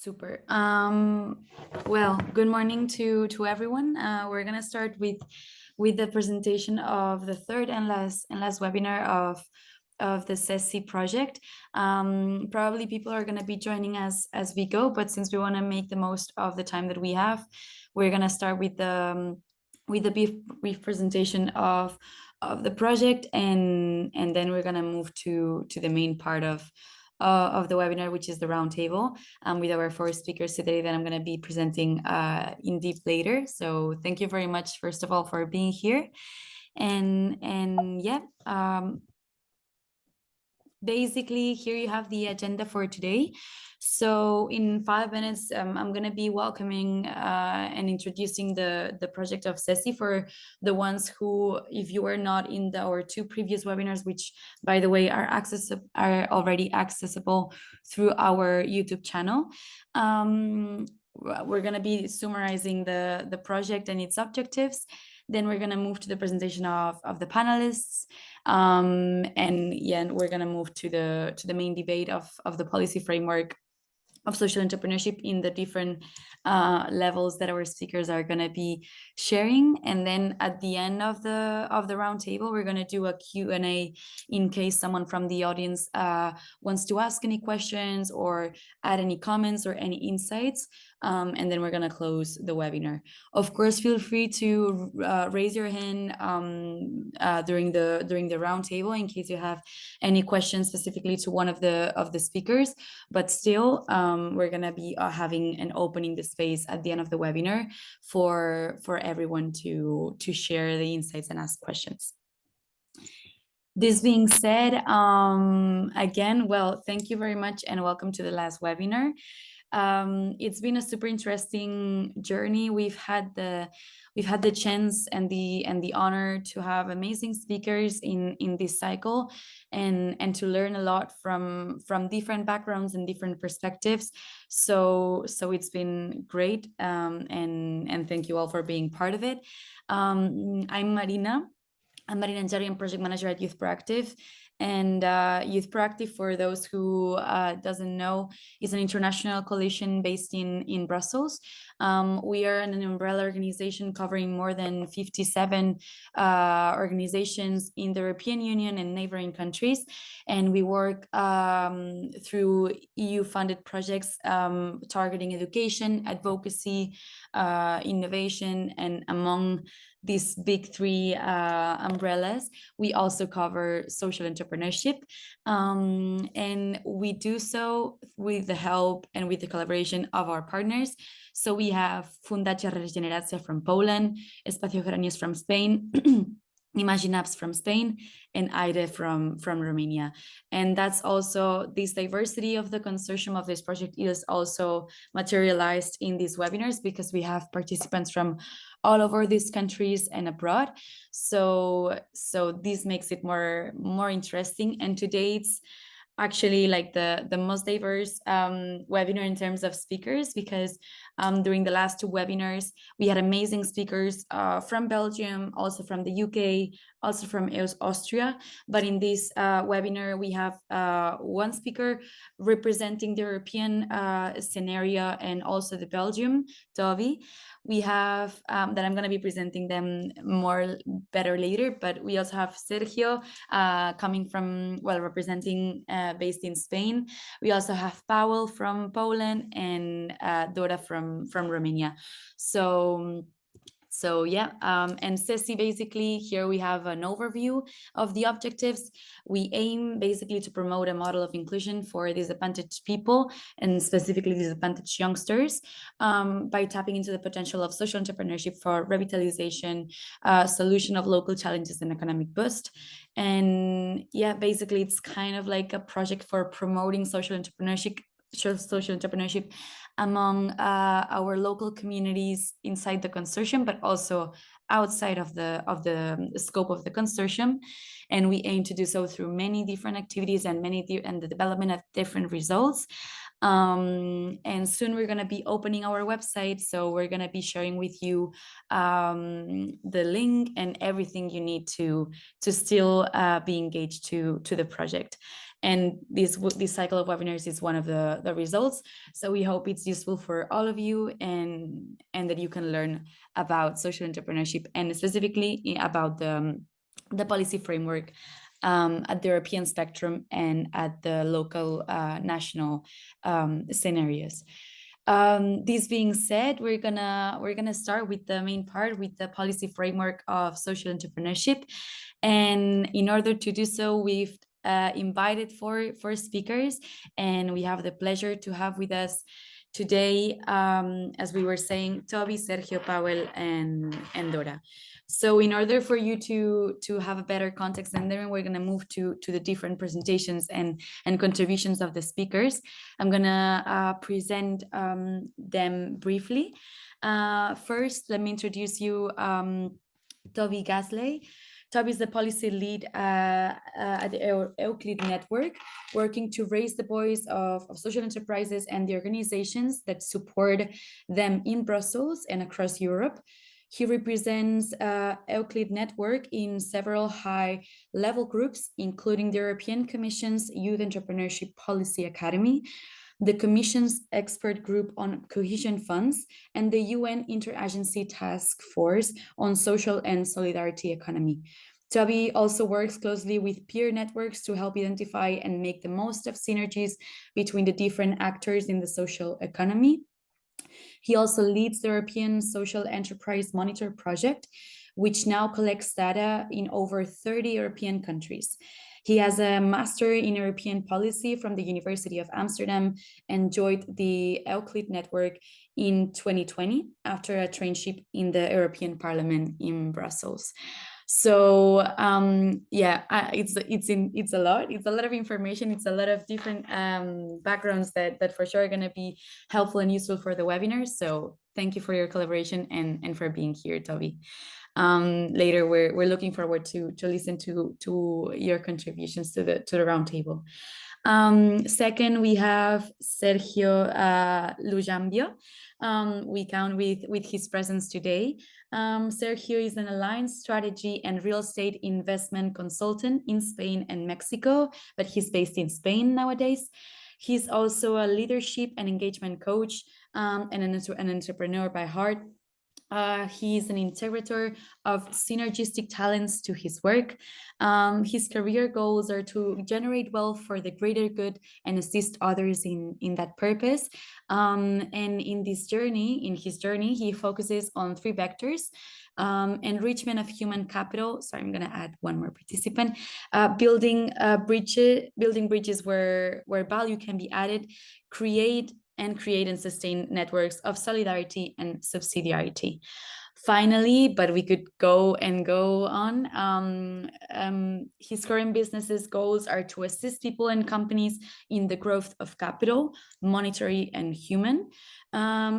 Super. Well, good morning to everyone. We're gonna start with the presentation of the third and last webinar of the SESI project. Probably people are gonna be joining us as we go, but since we want to make the most of the time that we have, we're gonna start with the brief presentation of the project, and then we're gonna move to the main part of the webinar, which is the roundtable, with our four speakers today that I'm going to be presenting in deep later. So thank you very much, first of all, for being here. And yeah, basically here you have the agenda for today. So in 5 minutes, I'm going to be welcoming and introducing the project of SESI for the ones who, if you are not in our two previous webinars, which by the way are already accessible through our YouTube channel. We're going to be summarizing the project and its objectives. Then we're going to move to the presentation of the panelists. And yeah, we're going to move to the main debate of the policy framework of social entrepreneurship in the different levels that our speakers are going to be sharing. And then at the end of the roundtable, we're going to do a Q&A in case someone from the audience wants to ask any questions or add any comments or any insights. And then we're going to close the webinar. Of course, feel free to raise your hand during the roundtable in case you have any questions specifically to one of the speakers. But still, we're going to be having and opening the space at the end of the webinar for everyone to share the insights and ask questions. This being said, again, well, thank you very much and welcome to the last webinar. It's been a super interesting journey. We've had the chance and the honor to have amazing speakers in this cycle, and to learn a lot from different backgrounds and different perspectives. So it's been great, and thank you all for being part of it. I'm Marina. I'm Marina Njari, I'm project manager at YouthProAktiv. And YouthProAktiv, for those who doesn't know, is an international coalition based in Brussels. We are an umbrella organization covering more than 57 organizations in the European Union and neighboring countries. And we work through EU-funded projects targeting education, advocacy, innovation, and among these big three umbrellas, we also cover social entrepreneurship. And we do so with the help and with the collaboration of our partners. So we have Fundacja ReGeneracja from Poland, Espacio Geranios from Spain, Imagine Apps from Spain, and AIDE from Romania. And that's also, this diversity of the consortium of this project is also materialized in these webinars because we have participants from all over these countries and abroad. So this makes it more interesting. And today it's actually like the most diverse webinar in terms of speakers, because during the last two webinars we had amazing speakers from Belgium, also from the UK, also from Austria. But in this webinar we have one speaker representing the European scenario and also the Belgium, Toby. We have that I'm going to be presenting them better later, but we also have Sergio coming from, well, representing based in Spain. We also have Paweł from Poland and Dora from Romania. So yeah, and SESI, basically here we have an overview of the objectives. We aim basically to promote a model of inclusion for disadvantaged people, and specifically disadvantaged youngsters, by tapping into the potential of social entrepreneurship for revitalization, solution of local challenges, and economic boost. And yeah, basically it's kind of like a project for promoting social entrepreneurship among our local communities inside the consortium, but also outside of the scope of the consortium. And we aim to do so through many different activities and the development of different results. And soon we're going to be opening our website, so we're going to be sharing with you the link and everything you need to still be engaged to the project. and this cycle of webinars is one of the results. So we hope it's useful for all of you, and that you can learn about social entrepreneurship, and specifically about the policy framework at the European spectrum and at the local national scenarios. This being said, we're gonna start with the main part, with the policy framework of social entrepreneurship. And in order to do so, we've invited four speakers, and we have the pleasure to have with us today, as we were saying, Toby, Sergio, Powell, and Dora. So in order for you to have a better context, and then we're going to move to the different presentations and contributions of the speakers. I'm going to present them briefly. First, let me introduce you Toby Gazeley. Toby is the policy lead at the Euclid network, working to raise the voice of social enterprises and the organizations that support them in Brussels and across Europe. He represents Euclid network in several high-level groups, including the European Commission's Youth Entrepreneurship Policy Academy, the Commission's expert group on cohesion funds, and the UN Interagency Task Force on Social and Solidarity Economy. Toby also works closely with peer networks to help identify and make the most of synergies between the different actors in the social economy. He also leads the European Social Enterprise Monitor Project, which now collects data in over 30 European countries. He has a master in European policy from the University of Amsterdam and joined the Euclid network in 2020 after a traineeship in the European Parliament in Brussels. So it's a lot of information. It's a lot of different backgrounds that for sure are going to be helpful and useful for the webinar. So thank you for your collaboration and for being here, Toby. Later, we're looking forward to listen to your contributions to the roundtable. Second, we have Sergio Lujambio. We count with his presence today. Sergio is an alliance strategy and real estate investment consultant in Spain and Mexico, but he's based in Spain nowadays. He's also a leadership and engagement coach and an entrepreneur by heart. He's an integrator of synergistic talents to his work. His career goals are to generate wealth for the greater good and assist others in that purpose. And in his journey, he focuses on 3 vectors: enrichment of human capital. Sorry, I'm going to add one more participant. Building bridges where value can be added, create and sustain networks of solidarity and subsidiarity. Finally, but we could go on, his current business's goals are to assist people and companies in the growth of capital, monetary and human,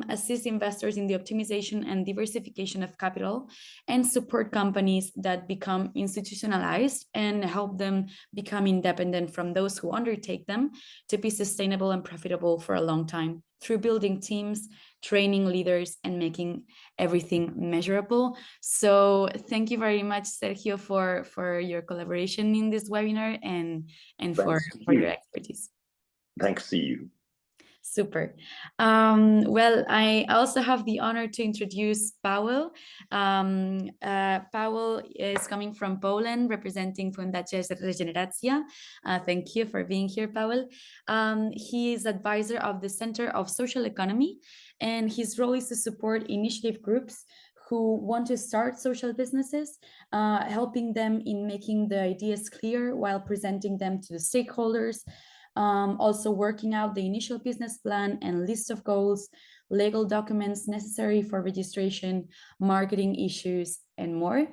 assist investors in the optimization and diversification of capital, and support companies that become institutionalized and help them become independent from those who undertake them to be sustainable and profitable for a long time through building teams, training leaders, and making everything measurable. So thank you very much, Sergio, for your collaboration in this webinar and for your expertise. Thanks to you. Super. Well, I also have the honor to introduce Powell. Powell is coming from Poland, representing Fundacja ReGeneracja. Thank you for being here, Powell. He is advisor of the Center of Social Economy, and his role is to support initiative groups who want to start social businesses, helping them in making the ideas clear while presenting them to the stakeholders, also working out the initial business plan and list of goals, legal documents necessary for registration, marketing issues, and more.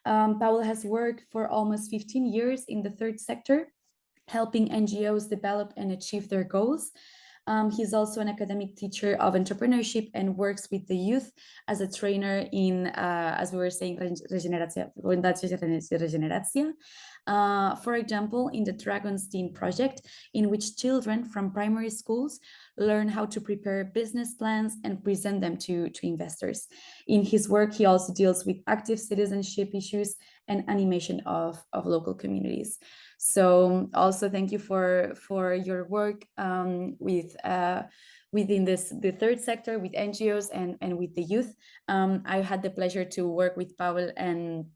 Powell has worked for almost 15 years in the third sector, helping NGOs develop and achieve their goals. He's also an academic teacher of entrepreneurship and works with the youth as a trainer in, as we were saying, ReGeneracja, ReGeneracja. For example, in the Dragon's Den project, in which children from primary schools learn how to prepare business plans and present them to investors. In his work, he also deals with active citizenship issues and animation of local communities. So also thank you for your work within the third sector, with NGOs and with the youth. I had the pleasure to work with Paul, and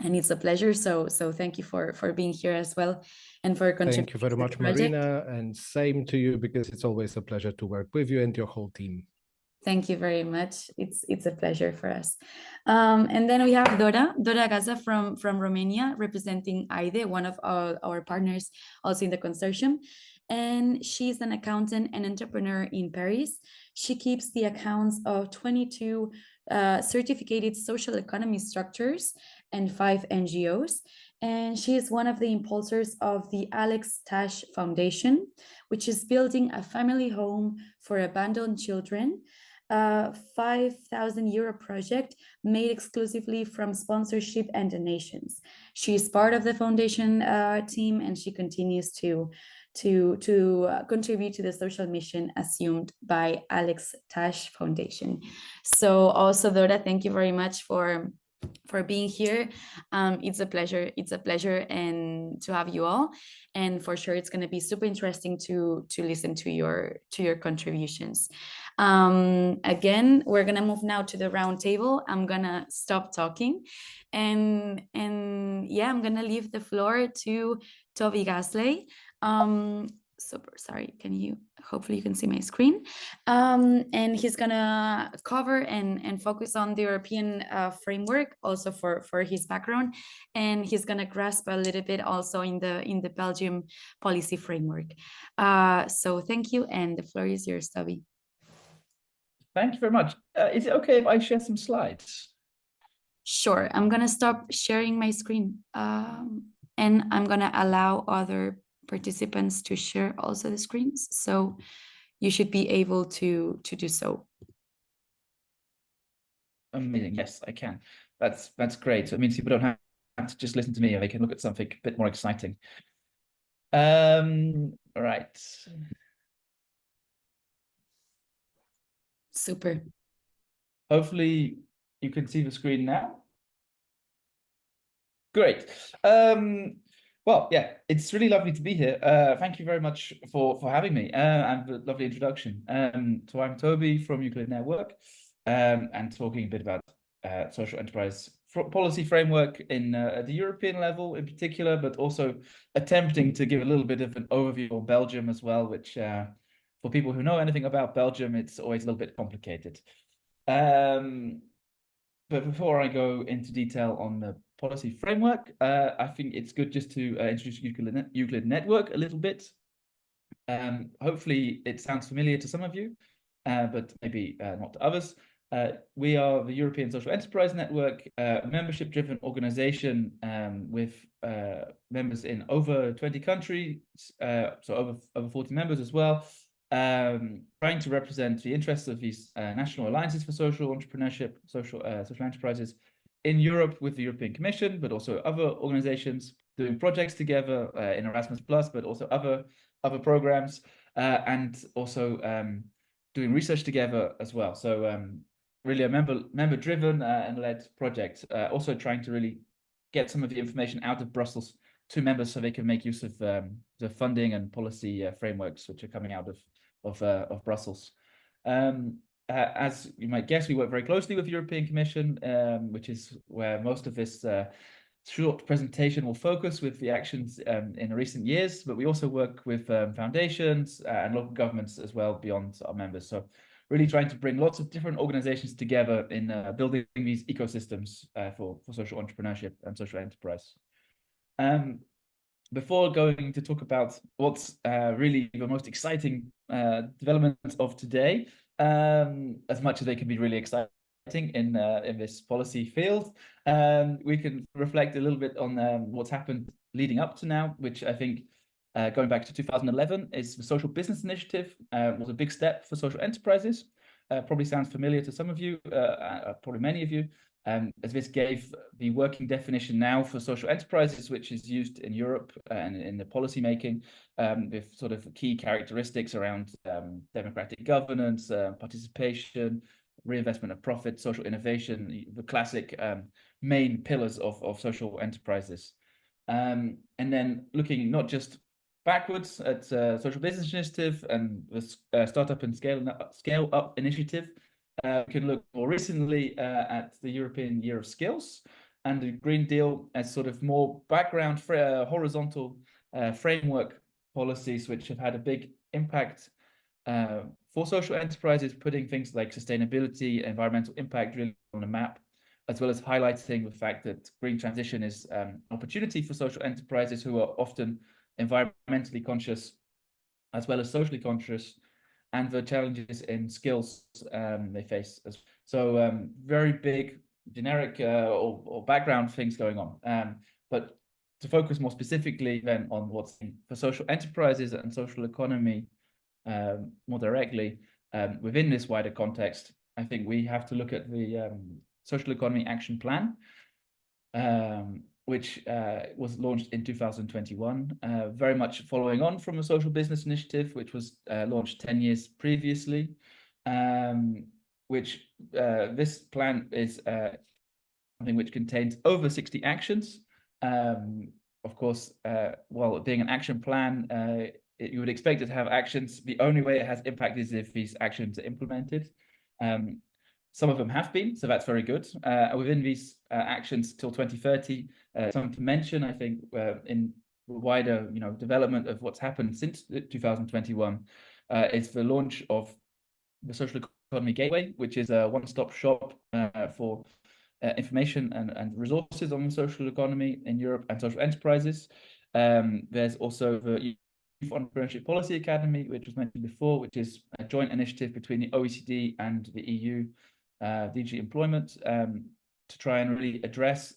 it's a pleasure. So thank you for being here as well, and for contributing. Thank you very much, Marina, and same to you, because it's always a pleasure to work with you and your whole team. Thank you very much. It's a pleasure for us. And then we have Dora Gaza from Romania, representing AIDE, one of our partners also in the consortium. And she's an accountant and entrepreneur in Paris. She keeps the accounts of 22 certificated social economy structures and 5 NGOs. And she is one of the impulsors of the Alex Tash Foundation, which is building a family home for abandoned children, a 5,000 euro project made exclusively from sponsorship and donations. She is part of the foundation team, and she continues to contribute to the social mission assumed by Alex Tash Foundation. So also, Dora, thank you very much for being here. It's a pleasure and to have you all, and for sure it's going to be super interesting to listen to your contributions. Again, we're going to move now to the round table. I'm going to stop talking, and yeah, I'm going to leave the floor to Toby Gazeley. Super sorry, hopefully you can see my screen, and he's gonna cover and focus on the European framework, also for his background, and he's gonna grasp a little bit also in the Belgium policy framework. So thank you, and the floor is yours, Toby. Thank you very much. Is it okay if I share some slides? Sure, I'm gonna stop sharing my screen, and I'm gonna allow other participants to share also the screens, so you should be able to do so. Amazing. Yes, I can. That's great. So it means people don't have to just listen to me, or they can look at something a bit more exciting. Right. Super. Hopefully you can see the screen now. Great. Well, yeah, it's really lovely to be here. Thank you very much for having me, and the lovely introduction. So I'm Toby from Euclid Network, and talking a bit about social enterprise policy framework in the European level in particular, but also attempting to give a little bit of an overview of Belgium as well, which for people who know anything about Belgium, it's always a little bit complicated. But before I go into detail on the policy framework, I think it's good just to introduce Euclid Network a little bit. Hopefully it sounds familiar to some of you, but maybe not to others. We are the European Social Enterprise Network, a membership-driven organization with members in over 20 countries, so over 40 members as well, trying to represent the interests of these national alliances for social entrepreneurship, social enterprises in Europe with the European Commission, but also other organizations doing projects together in Erasmus+, but also other programs, and also doing research together as well. So really a member-driven and led project, also trying to really get some of the information out of Brussels to members so they can make use of the funding and policy frameworks which are coming out of Brussels. As you might guess, we work very closely with the European Commission, which is where most of this short presentation will focus with the actions in recent years, but we also work with foundations and local governments as well beyond our members. So really trying to bring lots of different organizations together in building these ecosystems for social entrepreneurship and social enterprise. Before going to talk about what's really the most exciting developments of today, as much as they can be really exciting in this policy field, we can reflect a little bit on what's happened leading up to now, which I think, going back to 2011, is the Social Business Initiative was a big step for social enterprises. probably sounds familiar to some of you, probably many of you, as this gave the working definition now for social enterprises, which is used in Europe and in the policy making, with sort of key characteristics around democratic governance, participation, reinvestment of profit, social innovation, the classic main pillars of social enterprises. And then looking not just backwards at Social Business Initiative and the Startup and Scale Up Initiative, we can look more recently at the European Year of Skills and the Green Deal as sort of more background horizontal framework policies which have had a big impact for social enterprises, putting things like sustainability, environmental impact really on the map, as well as highlighting the fact that green transition is an opportunity for social enterprises who are often environmentally conscious as well as socially conscious, and the challenges in skills they face. So very big generic or background things going on. But to focus more specifically then on what's for social enterprises and social economy more directly within this wider context, I think we have to look at the Social Economy Action Plan, which was launched in 2021, very much following on from a Social Business Initiative, which was launched 10 years previously, which this plan is something which contains over 60 actions. Of course, while being an action plan, you would expect it to have actions. The only way it has impact is if these actions are implemented. Some of them have been, so that's very good. Within these actions till 2030, something to mention, I think, in wider, development of what's happened since 2021, is the launch of the Social Economy Gateway, which is a one-stop shop for information and resources on the social economy in Europe and social enterprises. There's also the Youth Entrepreneurship Policy Academy, which was mentioned before, which is a joint initiative between the OECD and the EU DG Employment to try and really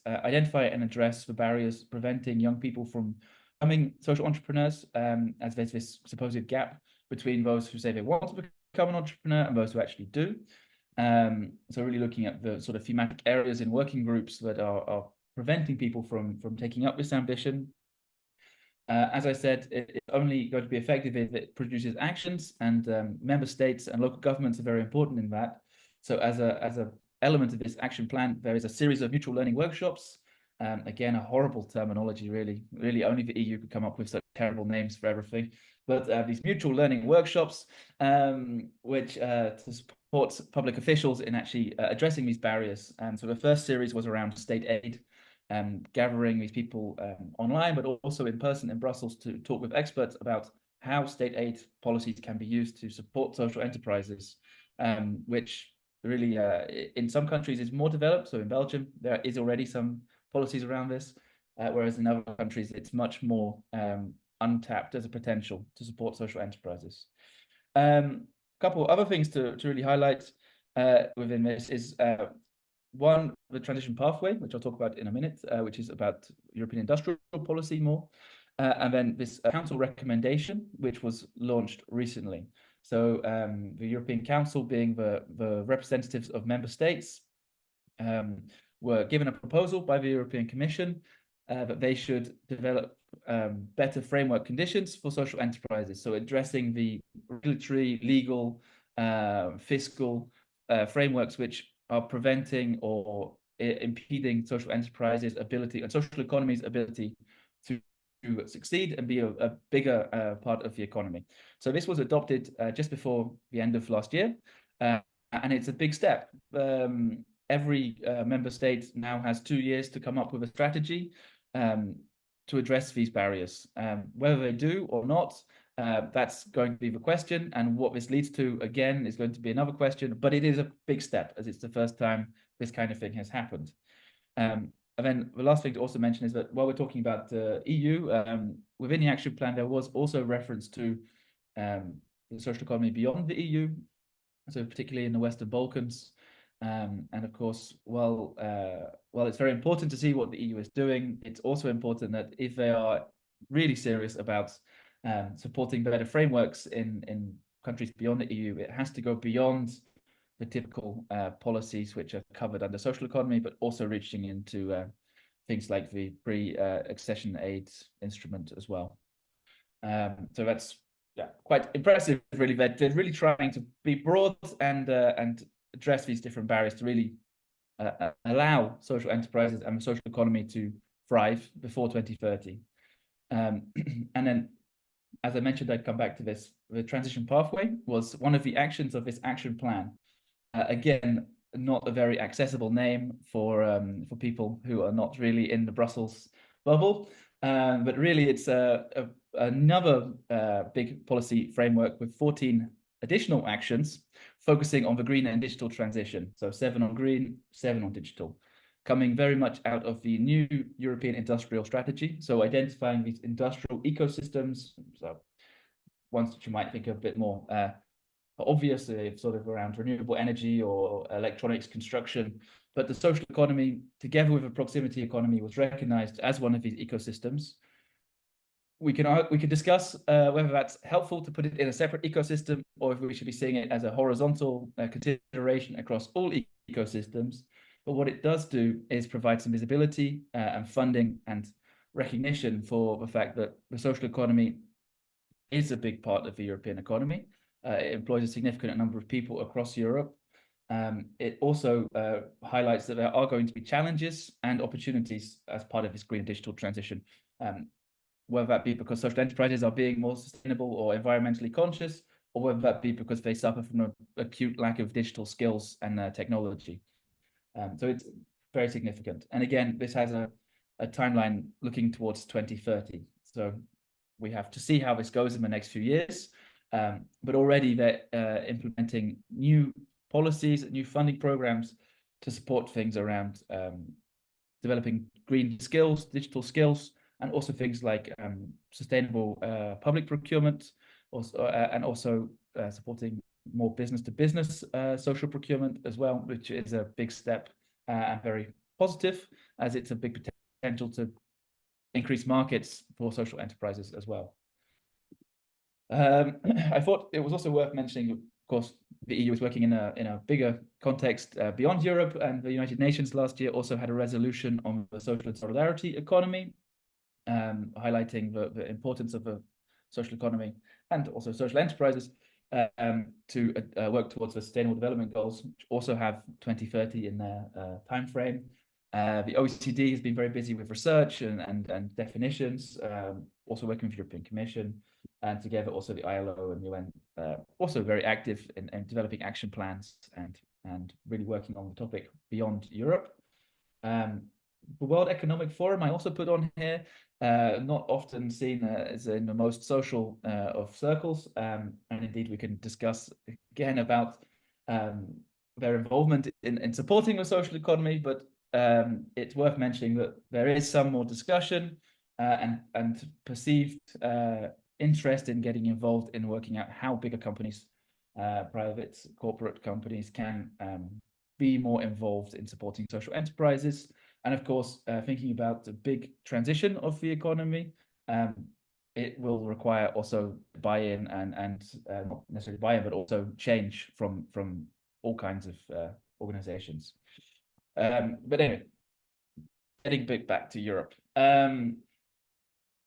identify and address the barriers preventing young people from becoming social entrepreneurs, as there's this supposed gap between those who say they want to become an entrepreneur and those who actually do. So really looking at the sort of thematic areas in working groups that are preventing people from taking up this ambition. As I said, it's only going to be effective if it produces actions, and member states and local governments are very important in that. So as a element of this action plan, there is a series of mutual learning workshops. Again, a horrible terminology, really only the EU could come up with such terrible names for everything. But these mutual learning workshops, which to support public officials in actually addressing these barriers. So the first series was around state aid, gathering these people online, but also in person in Brussels to talk with experts about how state aid policies can be used to support social enterprises, which really in some countries is more developed. So in Belgium, there is already some policies around this, whereas in other countries, it's much more untapped as a potential to support social enterprises. A couple other things to really highlight within this is one, the transition pathway, which I'll talk about in a minute, which is about European industrial policy more. And then this council recommendation, which was launched recently. So the European Council, being the representatives of member states, were given a proposal by the European Commission that they should develop better framework conditions for social enterprises. So addressing the regulatory, legal, fiscal frameworks which are preventing or impeding social enterprises' ability and social economy's ability to succeed and be a bigger part of the economy. So this was adopted just before the end of last year, and it's a big step. Every member state now has 2 years to come up with a strategy to address these barriers. Whether they do or not, that's going to be the question, and what this leads to, again, is going to be another question, but it is a big step, as it's the first time this kind of thing has happened. And then the last thing to also mention is that while we're talking about the EU, within the action plan, there was also reference to the social economy beyond the EU, so particularly in the Western Balkans. And of course, while it's very important to see what the EU is doing, it's also important that if they are really serious about supporting better frameworks in countries beyond the EU, it has to go beyond the typical policies which are covered under social economy, but also reaching into things like the pre-accession aid instrument as well. So that's quite impressive, really. They're really trying to be broad and address these different barriers to really allow social enterprises and the social economy to thrive before 2030. And then, as I mentioned, I'd come back to this. The transition pathway was one of the actions of this action plan. Again, not a very accessible name for people who are not really in the Brussels bubble, but really it's another big policy framework with 14 additional actions focusing on the green and digital transition. So 7 on green, 7 on digital, coming very much out of the new European industrial strategy. So identifying these industrial ecosystems, so ones that you might think of a bit more obviously sort of around renewable energy or electronics construction, but the social economy together with the proximity economy was recognized as one of these ecosystems. We can discuss whether that's helpful to put it in a separate ecosystem or if we should be seeing it as a horizontal consideration across all ecosystems. But what it does do is provide some visibility and funding and recognition for the fact that the social economy is a big part of the European economy. It employs a significant number of people across Europe. It also highlights that there are going to be challenges and opportunities as part of this green digital transition, whether that be because social enterprises are being more sustainable or environmentally conscious, or whether that be because they suffer from an acute lack of digital skills and technology. So it's very significant. And again, this has a timeline looking towards 2030. So we have to see how this goes in the next few years. But already they're implementing new policies, new funding programs to support things around developing green skills, digital skills, and also things like sustainable public procurement, and also supporting more business-to-business social procurement as well, which is a big step and very positive, as it's a big potential to increase markets for social enterprises as well. I thought it was also worth mentioning, of course, the EU is working in a bigger context beyond Europe, and the United Nations last year also had a resolution on the social and solidarity economy, highlighting the importance of the social economy and also social enterprises to work towards the Sustainable Development Goals, which also have 2030 in their time frame. The OECD has been very busy with research and definitions, also working with the European Commission, and together also the ILO and UN, also very active in developing action plans and really working on the topic beyond Europe. The World Economic Forum I also put on here, not often seen as in the most social of circles, and indeed we can discuss again about their involvement in supporting the social economy, but it's worth mentioning that there is some more discussion and perceived interest in getting involved in working out how bigger companies, private corporate companies, can be more involved in supporting social enterprises. And of course, thinking about the big transition of the economy, it will require also buy-in and not necessarily buy-in, but also change from all kinds of organizations. But anyway, getting back to Europe.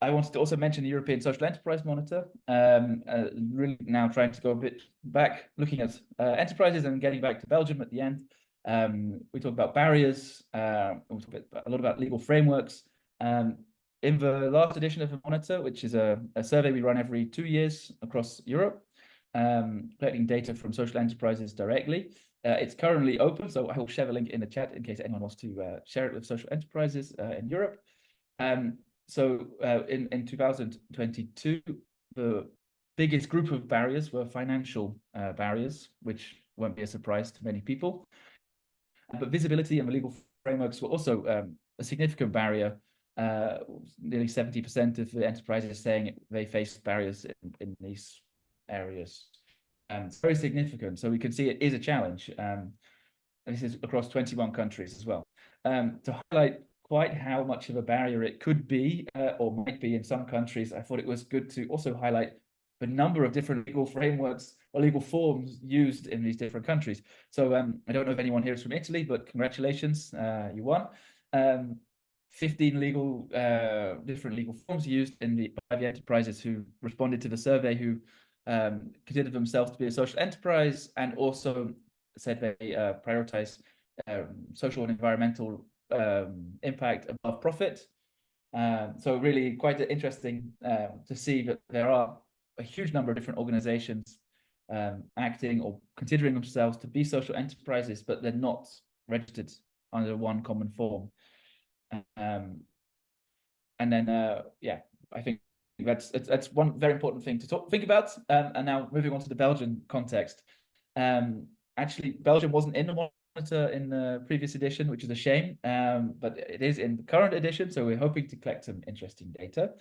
I wanted to also mention the European Social Enterprise Monitor, really now trying to go a bit back, looking at enterprises and getting back to Belgium at the end. We talk about barriers, we talk a lot about legal frameworks. In the last edition of the Monitor, which is a survey we run every 2 years across Europe, collecting data from social enterprises directly. It's currently open, so I will share the link in the chat in case anyone wants to share it with social enterprises in Europe. So in 2022, the biggest group of barriers were financial barriers, which won't be a surprise to many people. But visibility and the legal frameworks were also a significant barrier. Nearly 70% of the enterprises saying they face barriers in these areas. It's very significant. So we can see it is a challenge. And this is across 21 countries as well. To highlight quite how much of a barrier it could be or might be in some countries, I thought it was good to also highlight the number of different legal frameworks or legal forms used in these different countries. So I don't know if anyone here is from Italy, but congratulations, you won. 15 different legal forms used by the enterprises who responded to the survey, who considered themselves to be a social enterprise, and also said they prioritize social and environmental impact above profit. So really quite interesting to see that there are a huge number of different organizations acting or considering themselves to be social enterprises, but they're not registered under one common form. And then, yeah, I think that's one very important thing to think about. And now moving on to the Belgian context. Actually, Belgium wasn't in the monitor in the previous edition, which is a shame, but it is in the current edition, so we're hoping to collect some interesting data.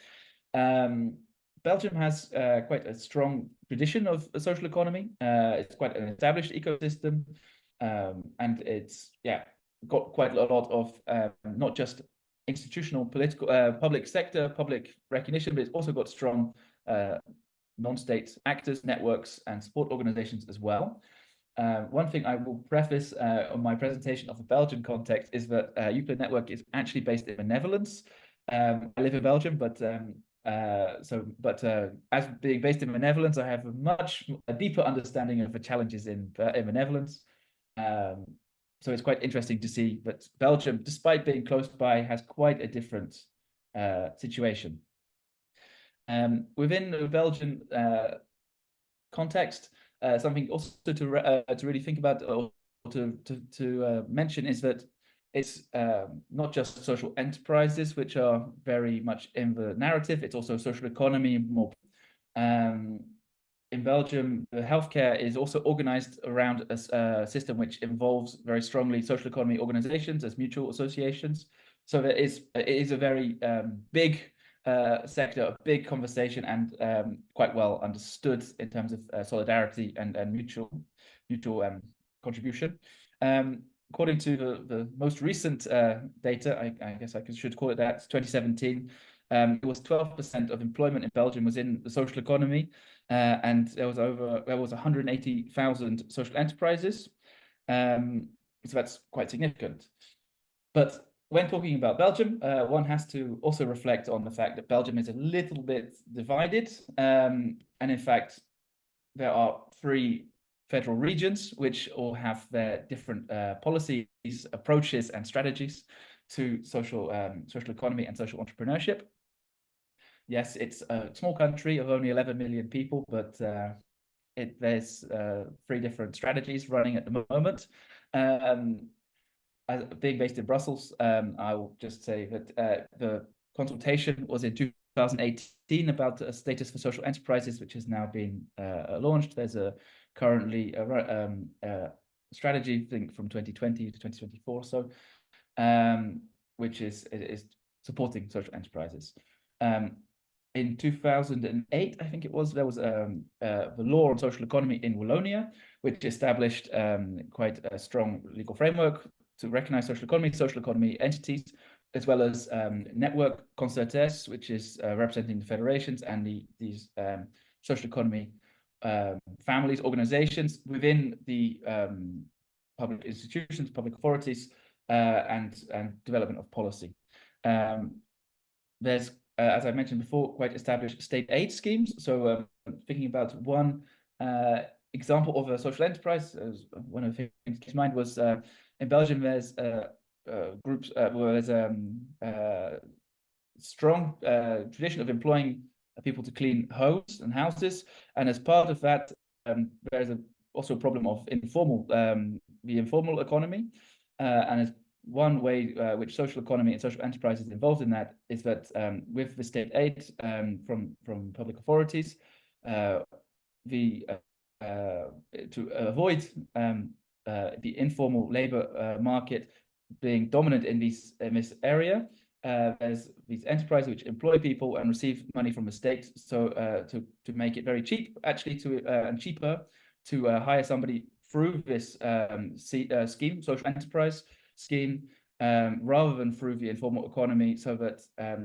Belgium has quite a strong tradition of a social economy. It's quite an established ecosystem, and it's got quite a lot of not just institutional, political, public sector, public recognition, but it's also got strong non-state actors, networks, and support organizations as well. One thing I will preface on my presentation of the Belgian context is that Euclid Network is actually based in the Netherlands. I live in Belgium, but as being based in the Netherlands, I have a deeper understanding of the challenges in the Netherlands. So it's quite interesting to see that Belgium, despite being close by, has quite a different situation. Within the Belgian context, something also to really think about or to mention is that it's not just social enterprises, which are very much in the narrative. It's also social economy more. In Belgium, the healthcare is also organized around a system which involves very strongly social economy organizations as mutual associations. So it is a very big sector, a big conversation, and quite well understood in terms of solidarity and mutual contribution. According to the most recent data, I guess I should call it that, 2017, it was 12% of employment in Belgium was in the social economy, and there was 180,000 social enterprises. So that's quite significant. But when talking about Belgium, one has to also reflect on the fact that Belgium is a little bit divided. And in fact, there are 3 federal regions which all have their different policies, approaches, and strategies to social economy and social entrepreneurship. Yes, it's a small country of only 11 million people, but there's 3 different strategies running at the moment. As being based in Brussels, I will just say that the consultation was in 2018 about a status for social enterprises, which has now been launched. There's currently a strategy, I think, from 2020 to 2024, so which is supporting social enterprises. In 2008, I think it was, there was the law on social economy in Wallonia, which established quite a strong legal framework to recognize social economy entities, as well as network concertes, which is representing the federations and these social economy families, organizations within the public institutions, public authorities, and development of policy. There's, as I mentioned before, quite established state aid schemes. So thinking about one example of a social enterprise, one of the things that came to mind was in Belgium, there's groups where there's a strong tradition of employing people to clean homes and houses. And as part of that, there's also a problem of the informal economy. And as one way which social economy and social enterprise is involved in that is that with the state aid from public authorities, to avoid the informal labor market being dominant in this area, there's these enterprises which employ people and receive money from the state, so to make it very cheap, actually, and cheaper to hire somebody through this scheme, social enterprise scheme, rather than through the informal economy, so that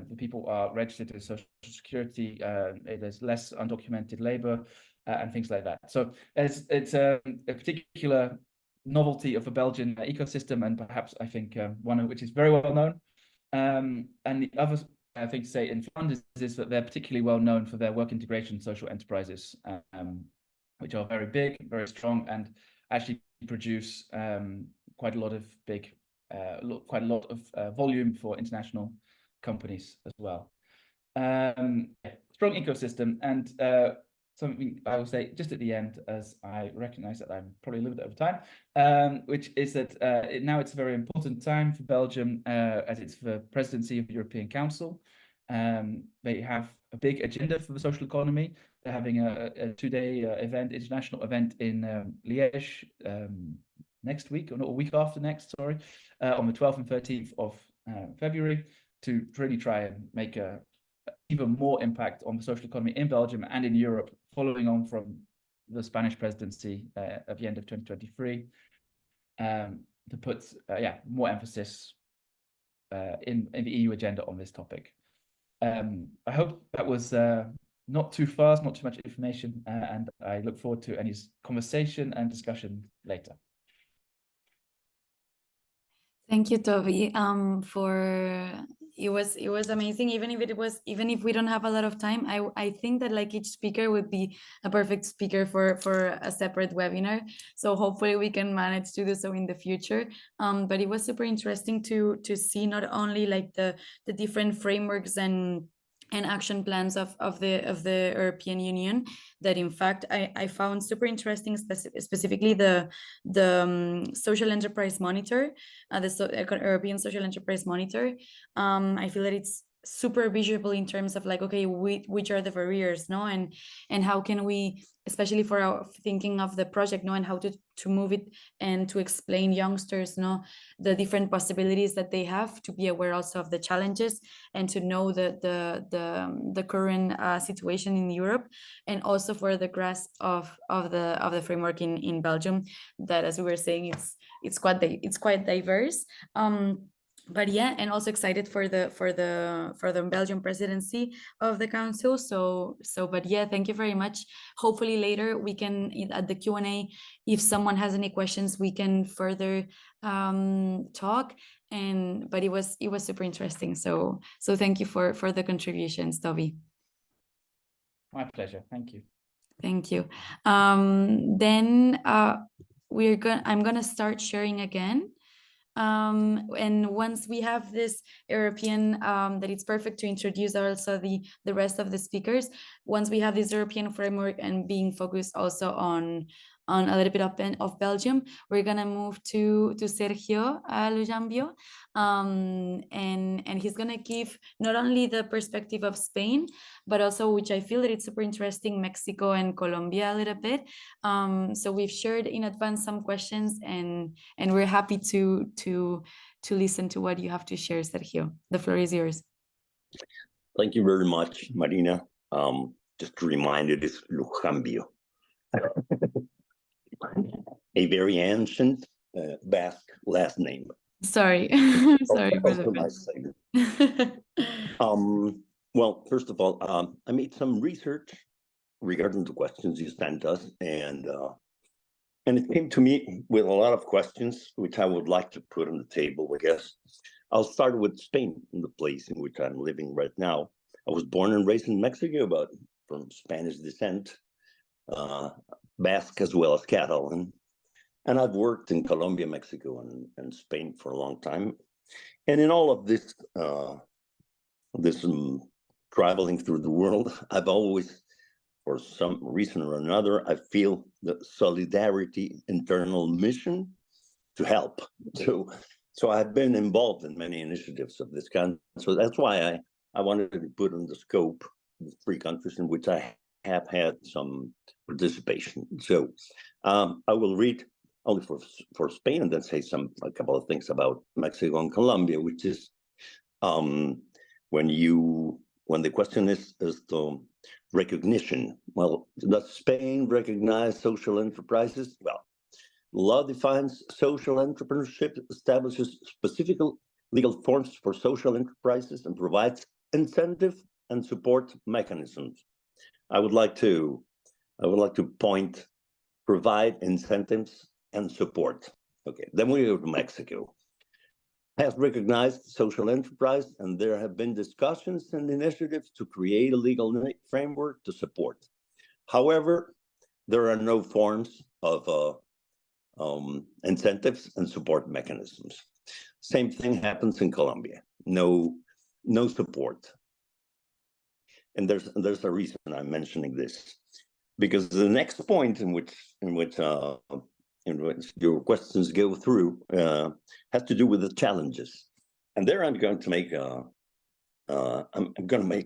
the people are registered to Social Security, there's less undocumented labor and things like that. So it's a particular novelty of the Belgian ecosystem, and perhaps I think one of which is very well known. And the other thing to say in Flanders is that they're particularly well known for their work integration social enterprises, which are very big, very strong, and actually produce quite a lot of volume for international companies as well. Strong ecosystem, and something I will say just at the end, as I recognize that I'm probably a little bit over time, which is that now it's a very important time for Belgium, as it's the presidency of the European Council. They have a big agenda for the social economy. They're having a 2-day event, international event in Liège next week, or not, a week after next, sorry, on the 12th and 13th of February, to really try and make a even more impact on the social economy in Belgium and in Europe, following on from the Spanish presidency at the end of 2023, to put more emphasis in the EU agenda on this topic. I hope that was not too fast, not too much information, and I look forward to any conversation and discussion later. Thank you, Toby. It was amazing. Even if we don't have a lot of time, I think that like each speaker would be a perfect speaker for a separate webinar. So hopefully we can manage to do so in the future. But it was super interesting to see not only like the different frameworks and action plans of the European Union, that in fact I found super interesting, specifically the social enterprise monitor, the European social enterprise monitor. I feel that it's super visible in terms of like, okay, which are the barriers, no, and how can we, especially for our thinking of the project, no, and how to move it and to explain youngsters, no, the different possibilities that they have, to be aware also of the challenges and to know the current situation in Europe, and also for the grasp of the framework in Belgium, that, as we were saying, it's quite diverse. But yeah, and also excited for the Belgian presidency of the council. But yeah, thank you very much. Hopefully later we can, at the Q&A, if someone has any questions, we can further talk. But it was super interesting. So thank you for the contributions, Toby. My pleasure. Thank you. Thank you. Then I'm gonna start sharing again. And once we have this European, that it's perfect to introduce also the rest of the speakers. Once we have this European framework and being focused also on a little bit of Belgium, we're gonna move to Sergio Lujambio, and he's gonna give not only the perspective of Spain, but also, which I feel that it's super interesting, Mexico and Colombia a little bit. So we've shared in advance some questions, and we're happy to listen to what you have to share, Sergio. The floor is yours. Thank you very much, Marina. Just to remind, it is Lujambio. A very ancient Basque last name. Sorry. Sorry for the well, first of all, I made some research regarding the questions you sent us, and it came to me with a lot of questions, which I would like to put on the table, I guess. I'll start with Spain, the place in which I'm living right now. I was born and raised in Mexico, but from Spanish descent. Basque as well as Catalan, and I've worked in Colombia, Mexico, and Spain for a long time. And in all of this, traveling through the world, I've always, for some reason or another, I feel the solidarity internal mission to help. So I've been involved in many initiatives of this kind. So that's why I wanted to put in the scope the 3 countries in which I have had some participation. So I will read only for Spain, and then say a couple of things about Mexico and Colombia, which is when the question is the recognition. Well, does Spain recognize social enterprises? Well, law defines social entrepreneurship, establishes legal forms for social enterprises and provides incentive and support mechanisms. I would like to provide incentives and support. Okay, then we go to Mexico. Has recognized social enterprise, and there have been discussions and initiatives to create a legal framework to support. However, there are no forms of incentives and support mechanisms. Same thing happens in Colombia. No support. And there's a reason I'm mentioning this, because the next point in which your questions go through has to do with the challenges, and there I'm going to make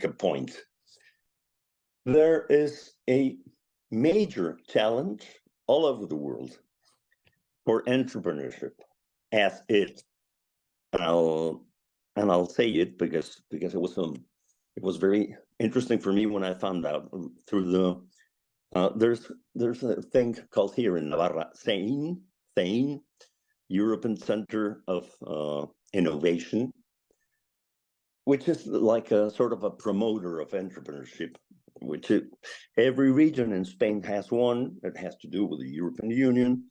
a point. There is a major challenge all over the world for entrepreneurship, as it, and I'll say it because it was very interesting for me when I found out through the. There's a thing called here in Navarra, CEIN, European Center of Innovation, which is like a sort of a promoter of entrepreneurship, which every region in Spain has one that has to do with the European Union,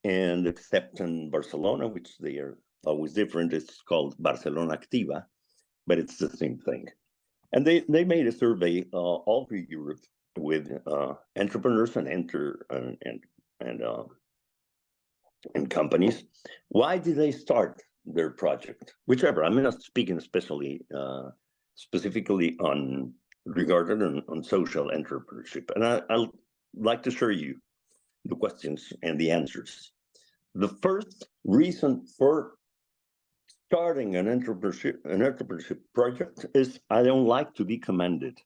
and except in Barcelona, which they are always different, it's called Barcelona Activa, but it's the same thing. And they made a survey all over Europe with entrepreneurs and companies. Why did they start their project? Whichever. I'm not speaking specifically regarded on social entrepreneurship, and I'll like to share you the questions and the answers. The first reason for starting an entrepreneurship project is I don't like to be commanded.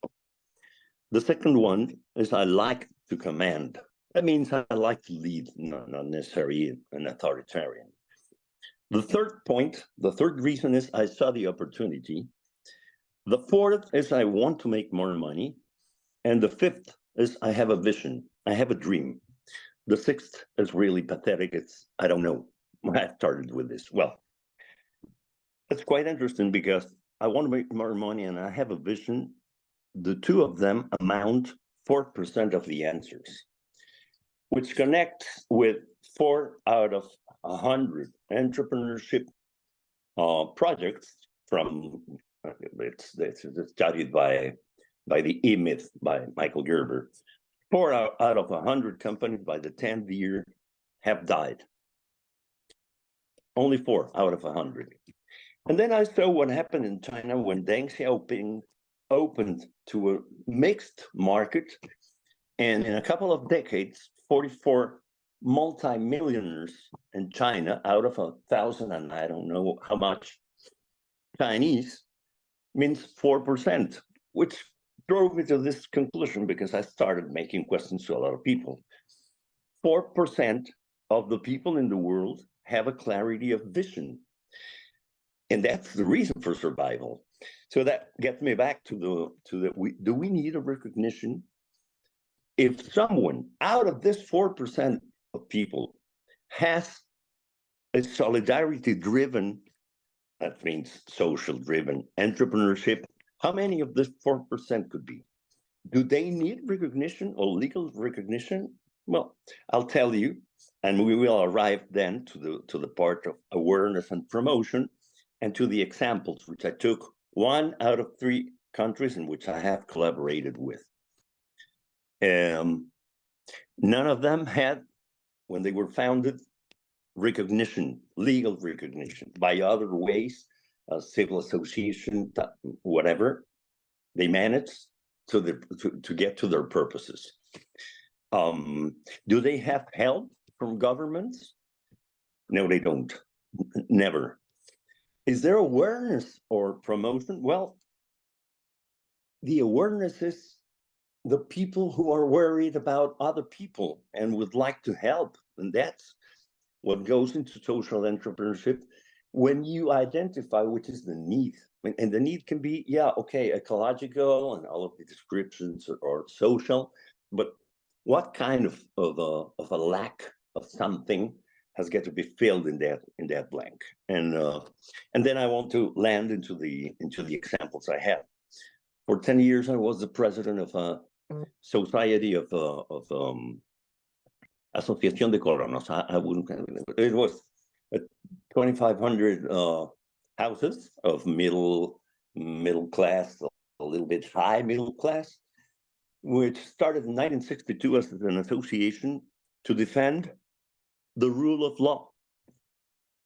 The second one is I like to command. That means I like to lead, not necessarily an authoritarian. The third reason is I saw the opportunity. The fourth is I want to make more money. And the fifth is I have a vision. I have a dream. The sixth is really pathetic. It's, I don't know. I started with this. Well, it's quite interesting because I want to make more money and I have a vision. The two of them amount 4% of the answers, which connects with 4 out of 100 entrepreneurship projects from, it's studied by the E-Myth by Michael Gerber. 4 out of 100 companies by the 10th year have died. Only 4 out of 100. And then I saw what happened in China when Deng Xiaoping opened to a mixed market, and in a couple of decades, 44 multi-millionaires in China out of 1,000, and I don't know how much Chinese, means 4%, which drove me to this conclusion because I started making questions to a lot of people. 4% of the people in the world have a clarity of vision, and that's the reason for survival. So that gets me back to do we need a recognition? If someone out of this 4% of people has a solidarity-driven, that means social-driven entrepreneurship, how many of this 4% could be? Do they need recognition or legal recognition? Well, I'll tell you, and we will arrive then to the part of awareness and promotion, and to the examples which I took 1 out of 3 countries in which I have collaborated with. None of them had, when they were founded, recognition, legal recognition, by other ways, civil association, whatever. They managed to get to their purposes. Do they have help from governments? No, they don't. Never. Is there awareness or promotion? Well, the awareness is the people who are worried about other people and would like to help. And that's what goes into social entrepreneurship. When you identify which is the need, and the need can be, yeah, okay, ecological and all of the descriptions or social, but what kind of a lack of something has got to be filled in that blank. And then I want to land into the examples I have. For 10 years, I was the president of a society of Asociación de Colonos. I wouldn't. It was 2,500 houses of middle class, a little bit high middle class, which started in 1962 as an association to defend the rule of law.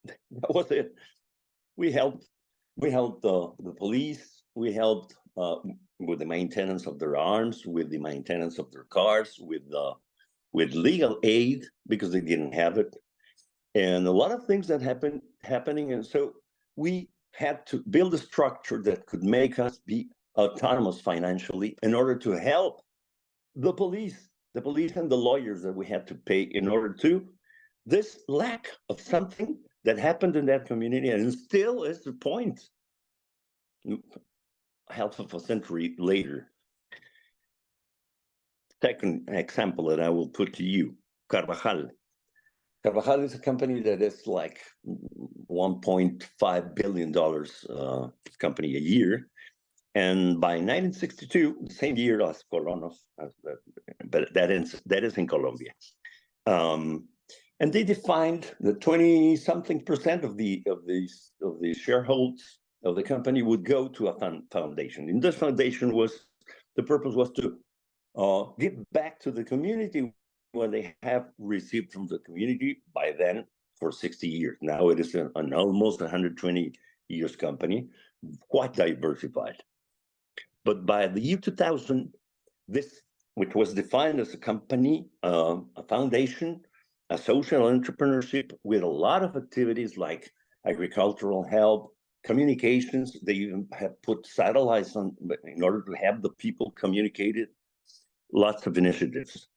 That was it. We helped the police. We helped with the maintenance of their arms, with the maintenance of their cars, with legal aid because they didn't have it, and a lot of things that happening. And so we had to build a structure that could make us be autonomous financially in order to help the police and the lawyers that we had to pay in order to this lack of something that happened in that community, and still is the point half of a century later. Second example that I will put to you, Carvajal. Carvajal is a company that is like $1.5 billion company a year. And by 1962, the same year as Colonos, but that is in Colombia. And they defined that 20-something% of the shareholders of the company would go to a foundation. And this foundation the purpose was to give back to the community what they have received from the community by then for 60 years. Now it is an almost 120 years company, quite diversified. But by the year 2000, this, which was defined as a company, a foundation, a social entrepreneurship with a lot of activities like agricultural help, communications. They even have put satellites on in order to have the people communicated. Lots of initiatives,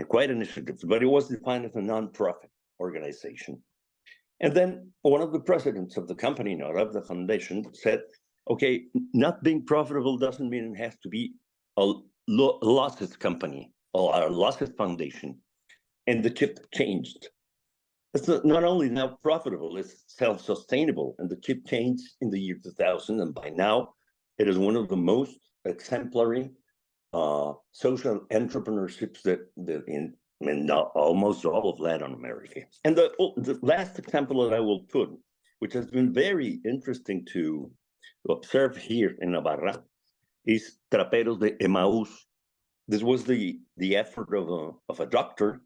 quite initiatives, but it was defined as a non-profit organization. And then one of the presidents of the company, not of the foundation, said, okay, not being profitable doesn't mean it has to be a losses company or a losses foundation. And the chip changed. It's not only now profitable, it's self-sustainable. And the chip changed in the year 2000. And by now, it is one of the most exemplary social entrepreneurships that in almost all of Latin America. And the last example that I will put, which has been very interesting to observe here in Navarra, is Traperos de Emaús. This was the effort of a doctor,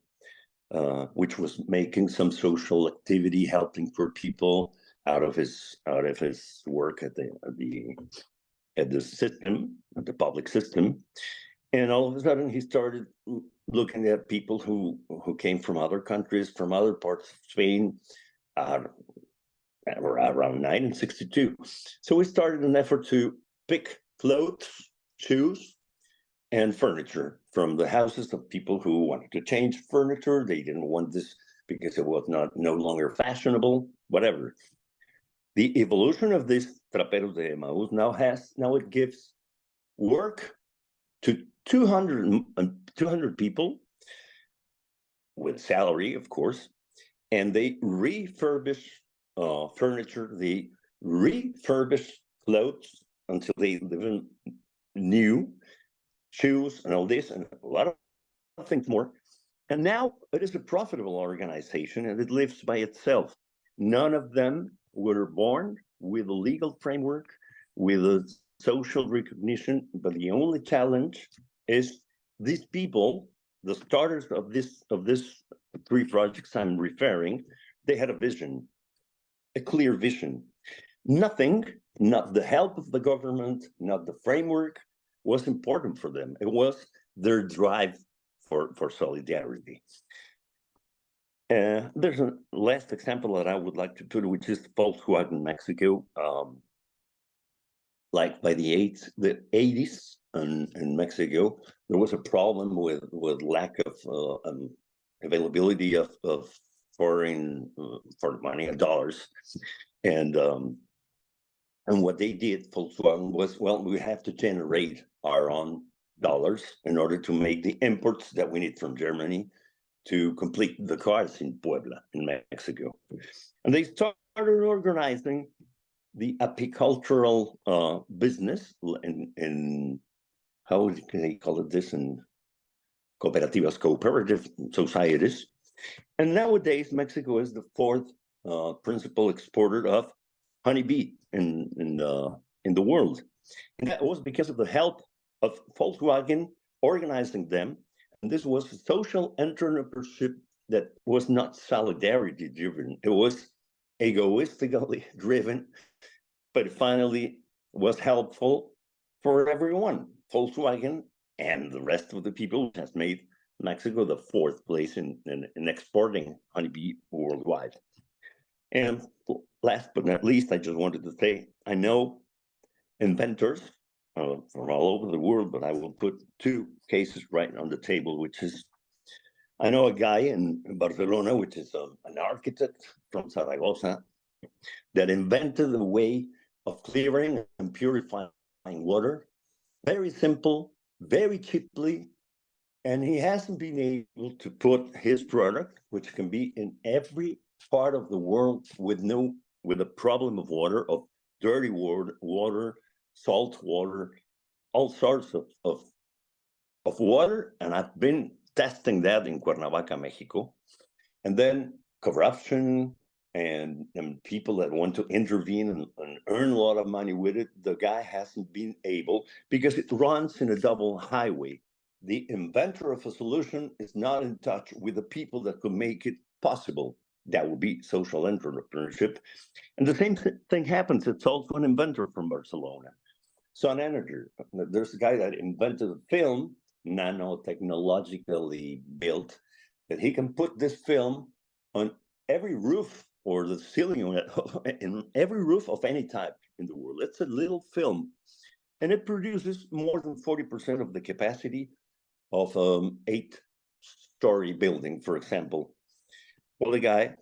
which was making some social activity, helping poor people out of his work at the system, at the public system. And all of a sudden he started looking at people who came from other countries, from other parts of Spain, around 1962. So we started an effort to pick clothes, shoes, and furniture from the houses of people who wanted to change furniture. They didn't want this because it was no longer fashionable, whatever. The evolution of this Traperos de Emaús now it gives work to 200 people with salary, of course, and they refurbish furniture, they refurbish clothes until they live in new shoes and all this and a lot of things more. And now it is a profitable organization and it lives by itself. None of them were born with a legal framework, with a social recognition, but the only challenge is these people, the starters of this 3 projects I'm referring, they had a vision, a clear vision. Nothing, not the help of the government, not the framework, was important for them. It was their drive for solidarity. There's a last example that I would like to put, which is Volkswagen in Mexico. Like by the 80s in Mexico, there was a problem with lack of availability of foreign money, of dollars, and what they did, Volkswagen, was, well, we have to generate our own dollars in order to make the imports that we need from Germany to complete the cars in Puebla, in Mexico. And they started organizing the apicultural business in how can they call it this, in cooperativas, cooperative societies. And nowadays, Mexico is the fourth principal exporter of honeybee in the world. And that was because of the help of Volkswagen organizing them. And this was social entrepreneurship that was not solidarity driven. It was egoistically driven, but finally was helpful for everyone. Volkswagen and the rest of the people has made Mexico the fourth place in exporting honeybee worldwide. And last but not least, I just wanted to say, I know inventors from all over the world, but I will put two cases right on the table, which is, I know a guy in Barcelona, which is an architect from Zaragoza, that invented a way of clearing and purifying water, very simple, very cheaply, and he hasn't been able to put his product, which can be in every part of the world with a problem of water, of dirty water, salt water, all sorts of water. And I've been testing that in Cuernavaca, Mexico. And then corruption and people that want to intervene and earn a lot of money with it, the guy hasn't been able, because it runs in a double highway. The inventor of a solution is not in touch with the people that could make it possible. That would be social entrepreneurship. And the same thing happens. It's also an inventor from Barcelona, Sun Energy. There's a guy that invented a film, nanotechnologically built, that he can put this film on every roof or the ceiling on it, in every roof of any type in the world. It's a little film, and it produces more than 40% of the capacity of 8-story building, for example. Well, the guy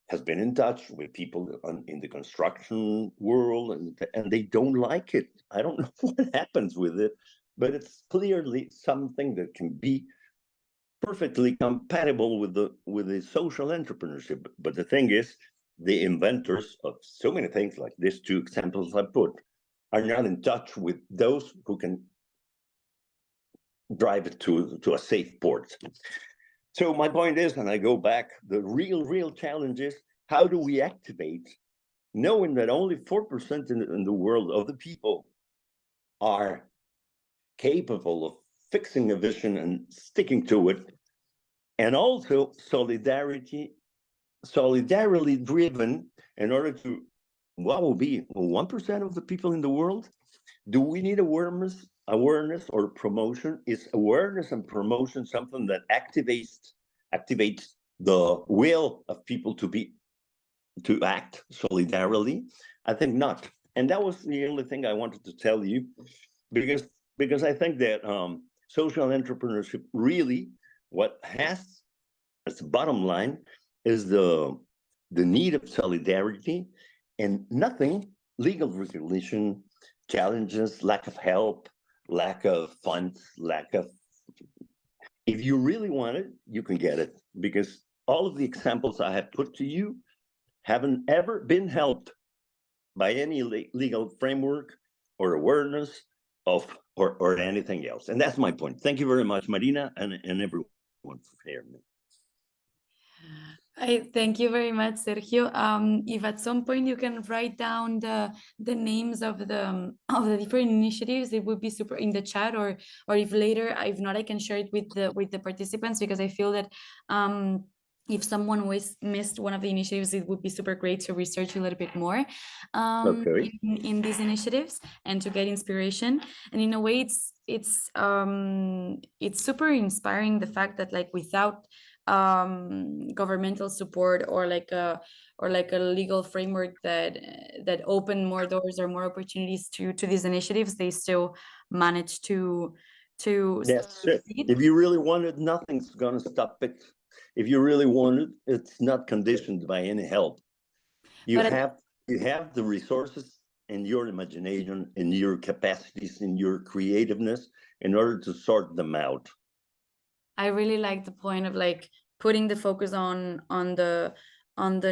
has been in touch with people in the construction world, and they don't like it. I don't know what happens with it, but it's clearly something that can be perfectly compatible with the social entrepreneurship. But the thing is, the inventors of so many things, like these two examples I put, are not in touch with those who can drive it to a safe port. So my point is, and I go back, the real challenge is, how do we activate, knowing that only 4% in the world of the people are capable of fixing a vision and sticking to it, and also solidarily driven in order to, what will be 1% of the people in the world? Do we need awareness or promotion? Is awareness and promotion something that activates the will of people to act solidarily? I think not. And that was the only thing I wanted to tell you, because I think that social entrepreneurship really, what has as the bottom line is the need of solidarity, and nothing legal regulation, challenges, lack of help, lack of funds, if you really want it, you can get it, because all of the examples I have put to you haven't ever been helped by any legal framework or awareness of or anything else. And that's my point. Thank you very much, Marina, and everyone for hearing me. I thank you very much, Sergio. If at some point you can write down the names of the different initiatives, it would be super in the chat, or if later, if not, I can share it with the participants, because I feel that if someone missed one of the initiatives, it would be super great to research a little bit more in these initiatives and to get inspiration. And in a way, it's super inspiring, the fact that, like, without governmental support or like a legal framework that open more doors or more opportunities to these initiatives, they still manage to That's it. If you really want it, nothing's gonna stop it. If you really want it, it's not conditioned by any help. You have the resources and your imagination and your capacities and your creativeness in order to sort them out. I really like the point of, like, putting the focus on the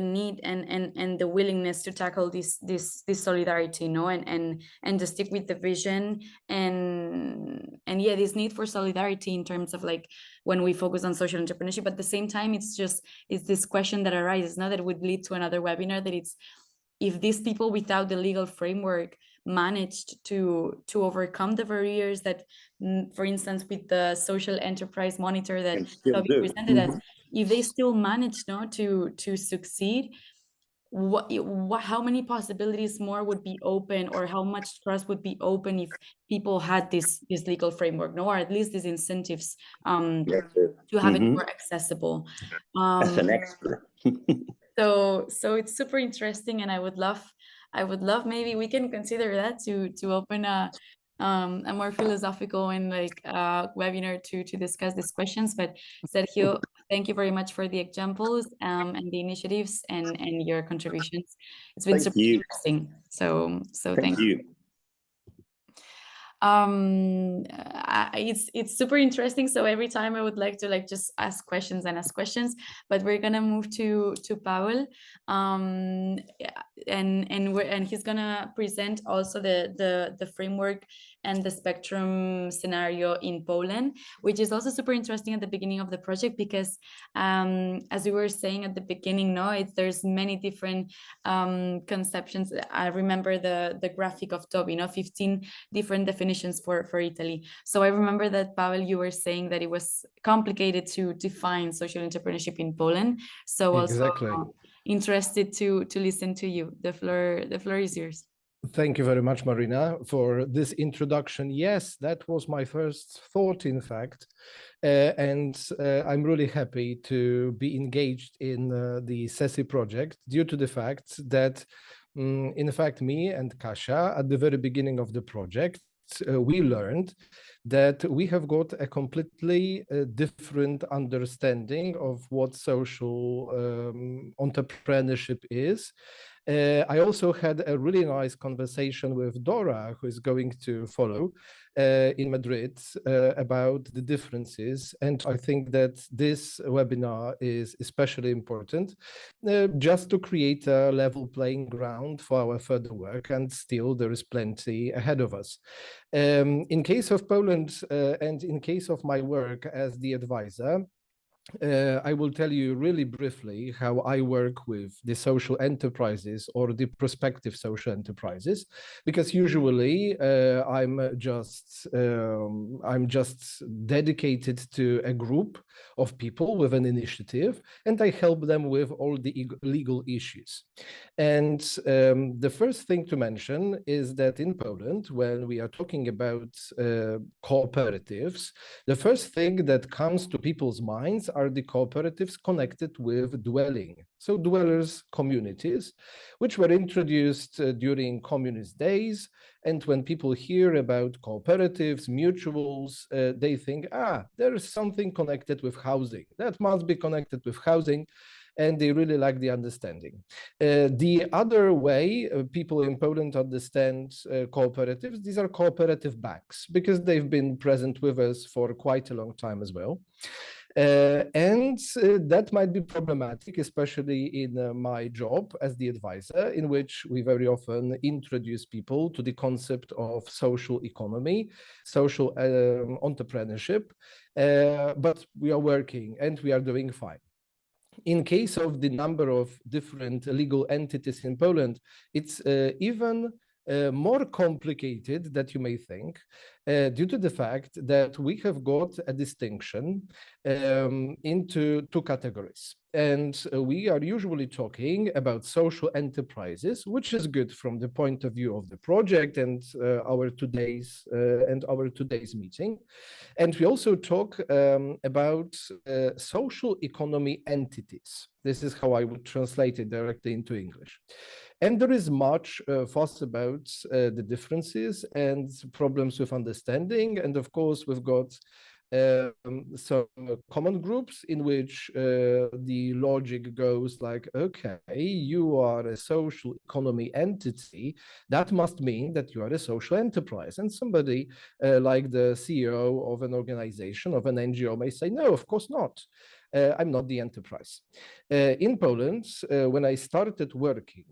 need and the willingness to tackle this solidarity, you know, and to stick with the vision and yeah, this need for solidarity in terms of like when we focus on social entrepreneurship. But at the same time, it's this question that arises now that would lead to another webinar, that it's, if these people without the legal framework managed to overcome the barriers that, for instance, with the social enterprise monitor that Toby presented us, if they still manage to succeed, how many possibilities more would be open, or how much trust would be open if people had this legal framework, or at least these incentives to have it more accessible. As an expert. So it's super interesting, and I would love maybe we can consider that to open a more philosophical and like webinar to discuss these questions. But Sergio, thank you very much for the examples and the initiatives and your contributions. It's been super interesting. So thank you. It's super interesting, so every time I would like to like just ask questions, but we're gonna move to Paul, and he's gonna present also the framework and the spectrum scenario in Poland, which is also super interesting at the beginning of the project, because as we were saying at the beginning, there's many different conceptions. I remember the graphic of Toby, 15 different definitions for Italy. So I remember that, Pavel, you were saying that it was complicated to define social entrepreneurship in Poland. So also interested to listen to you. The floor is yours. Thank you very much, Marina, for this introduction. Yes, that was my first thought, in fact, and I'm really happy to be engaged in the SESI project due to the fact that, in fact, me and Kasia, at the very beginning of the project, we learned that we have got a completely different understanding of what social entrepreneurship is. I also had a really nice conversation with Dora, who is going to follow in Madrid, about the differences. And I think that this webinar is especially important just to create a level playing ground for our further work. And still, there is plenty ahead of us. In case of Poland and in case of my work as the advisor, I will tell you really briefly how I work with the social enterprises or the prospective social enterprises, because usually I'm just dedicated to a group of people with an initiative, and I help them with all the legal issues. And the first thing to mention is that in Poland, when we are talking about cooperatives, the first thing that comes to people's minds are the cooperatives connected with dwelling. So dwellers communities, which were introduced during communist days. And when people hear about cooperatives, mutuals, they think, there is something connected with housing. That must be connected with housing. And they really like the understanding. The other way people in Poland understand cooperatives, these are cooperative banks, because they've been present with us for quite a long time as well. And that might be problematic, especially in my job as the advisor, in which we very often introduce people to the concept of social economy, social entrepreneurship, but we are working and we are doing fine. In case of the number of different legal entities in Poland, it's even more complicated than you may think, due to the fact that we have got a distinction into two categories. And we are usually talking about social enterprises, which is good from the point of view of the project and our today's meeting. And we also talk about social economy entities. This is how I would translate it directly into English. And there is much fuss about the differences and problems with understanding. And of course, we've got some common groups in which the logic goes like, okay, you are a social economy entity. That must mean that you are a social enterprise. And somebody like the CEO of an organization, of an NGO may say, no, of course not. I'm not the enterprise. In Poland, when I started working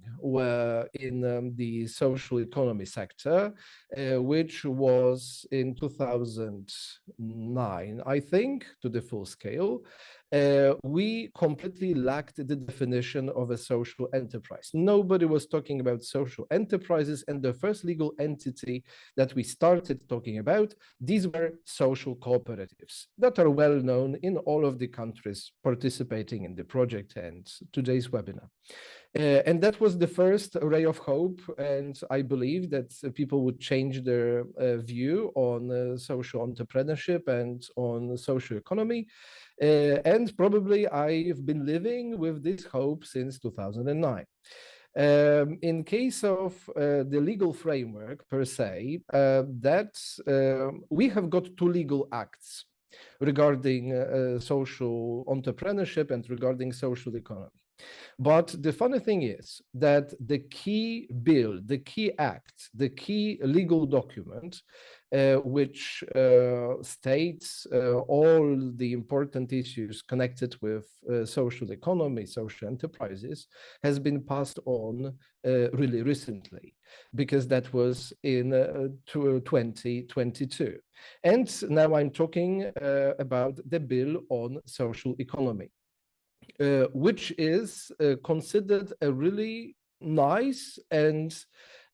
in the social economy sector, which was in 2009, I think, to the full scale, we completely lacked the definition of a social enterprise. Nobody was talking about social enterprises, and the first legal entity that we started talking about, these were social cooperatives that are well known in all of the countries participating in the project and today's webinar. And that was the first ray of hope, and I believe that people would change their view on social entrepreneurship and on social economy. And probably I've been living with this hope since 2009. In case of the legal framework per se, we have got two legal acts regarding social entrepreneurship and regarding social economy. But the funny thing is that the key bill, the key act, the key legal document, which states all the important issues connected with social economy, social enterprises, has been passed on really recently, because that was in 2022. And now I'm talking about the bill on social economy. Which is considered a really nice and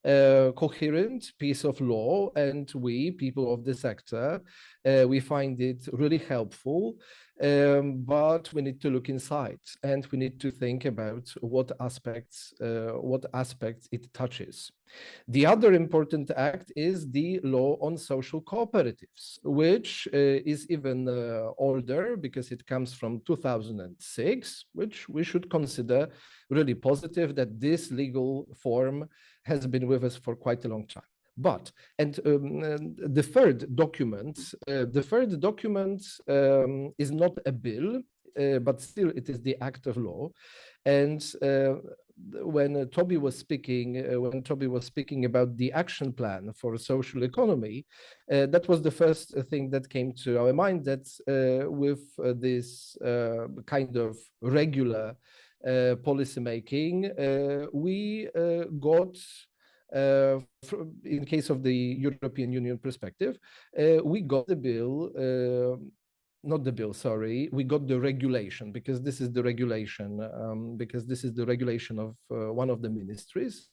coherent piece of law, and we, people of the sector, we find it really helpful, but we need to look inside, and we need to think about what aspects it touches. The other important act is the law on social cooperatives, which is even older because it comes from 2006, which we should consider really positive that this legal form has been with us for quite a long time. But, and the third document is not a bill, but still it is the act of law. And when Toby was speaking about the action plan for social economy, that was the first thing that came to our mind, that with this kind of regular policy making, we got, in case of the European Union perspective, we got the bill, not the bill, sorry, we got the regulation, because this is the regulation, of one of the ministries.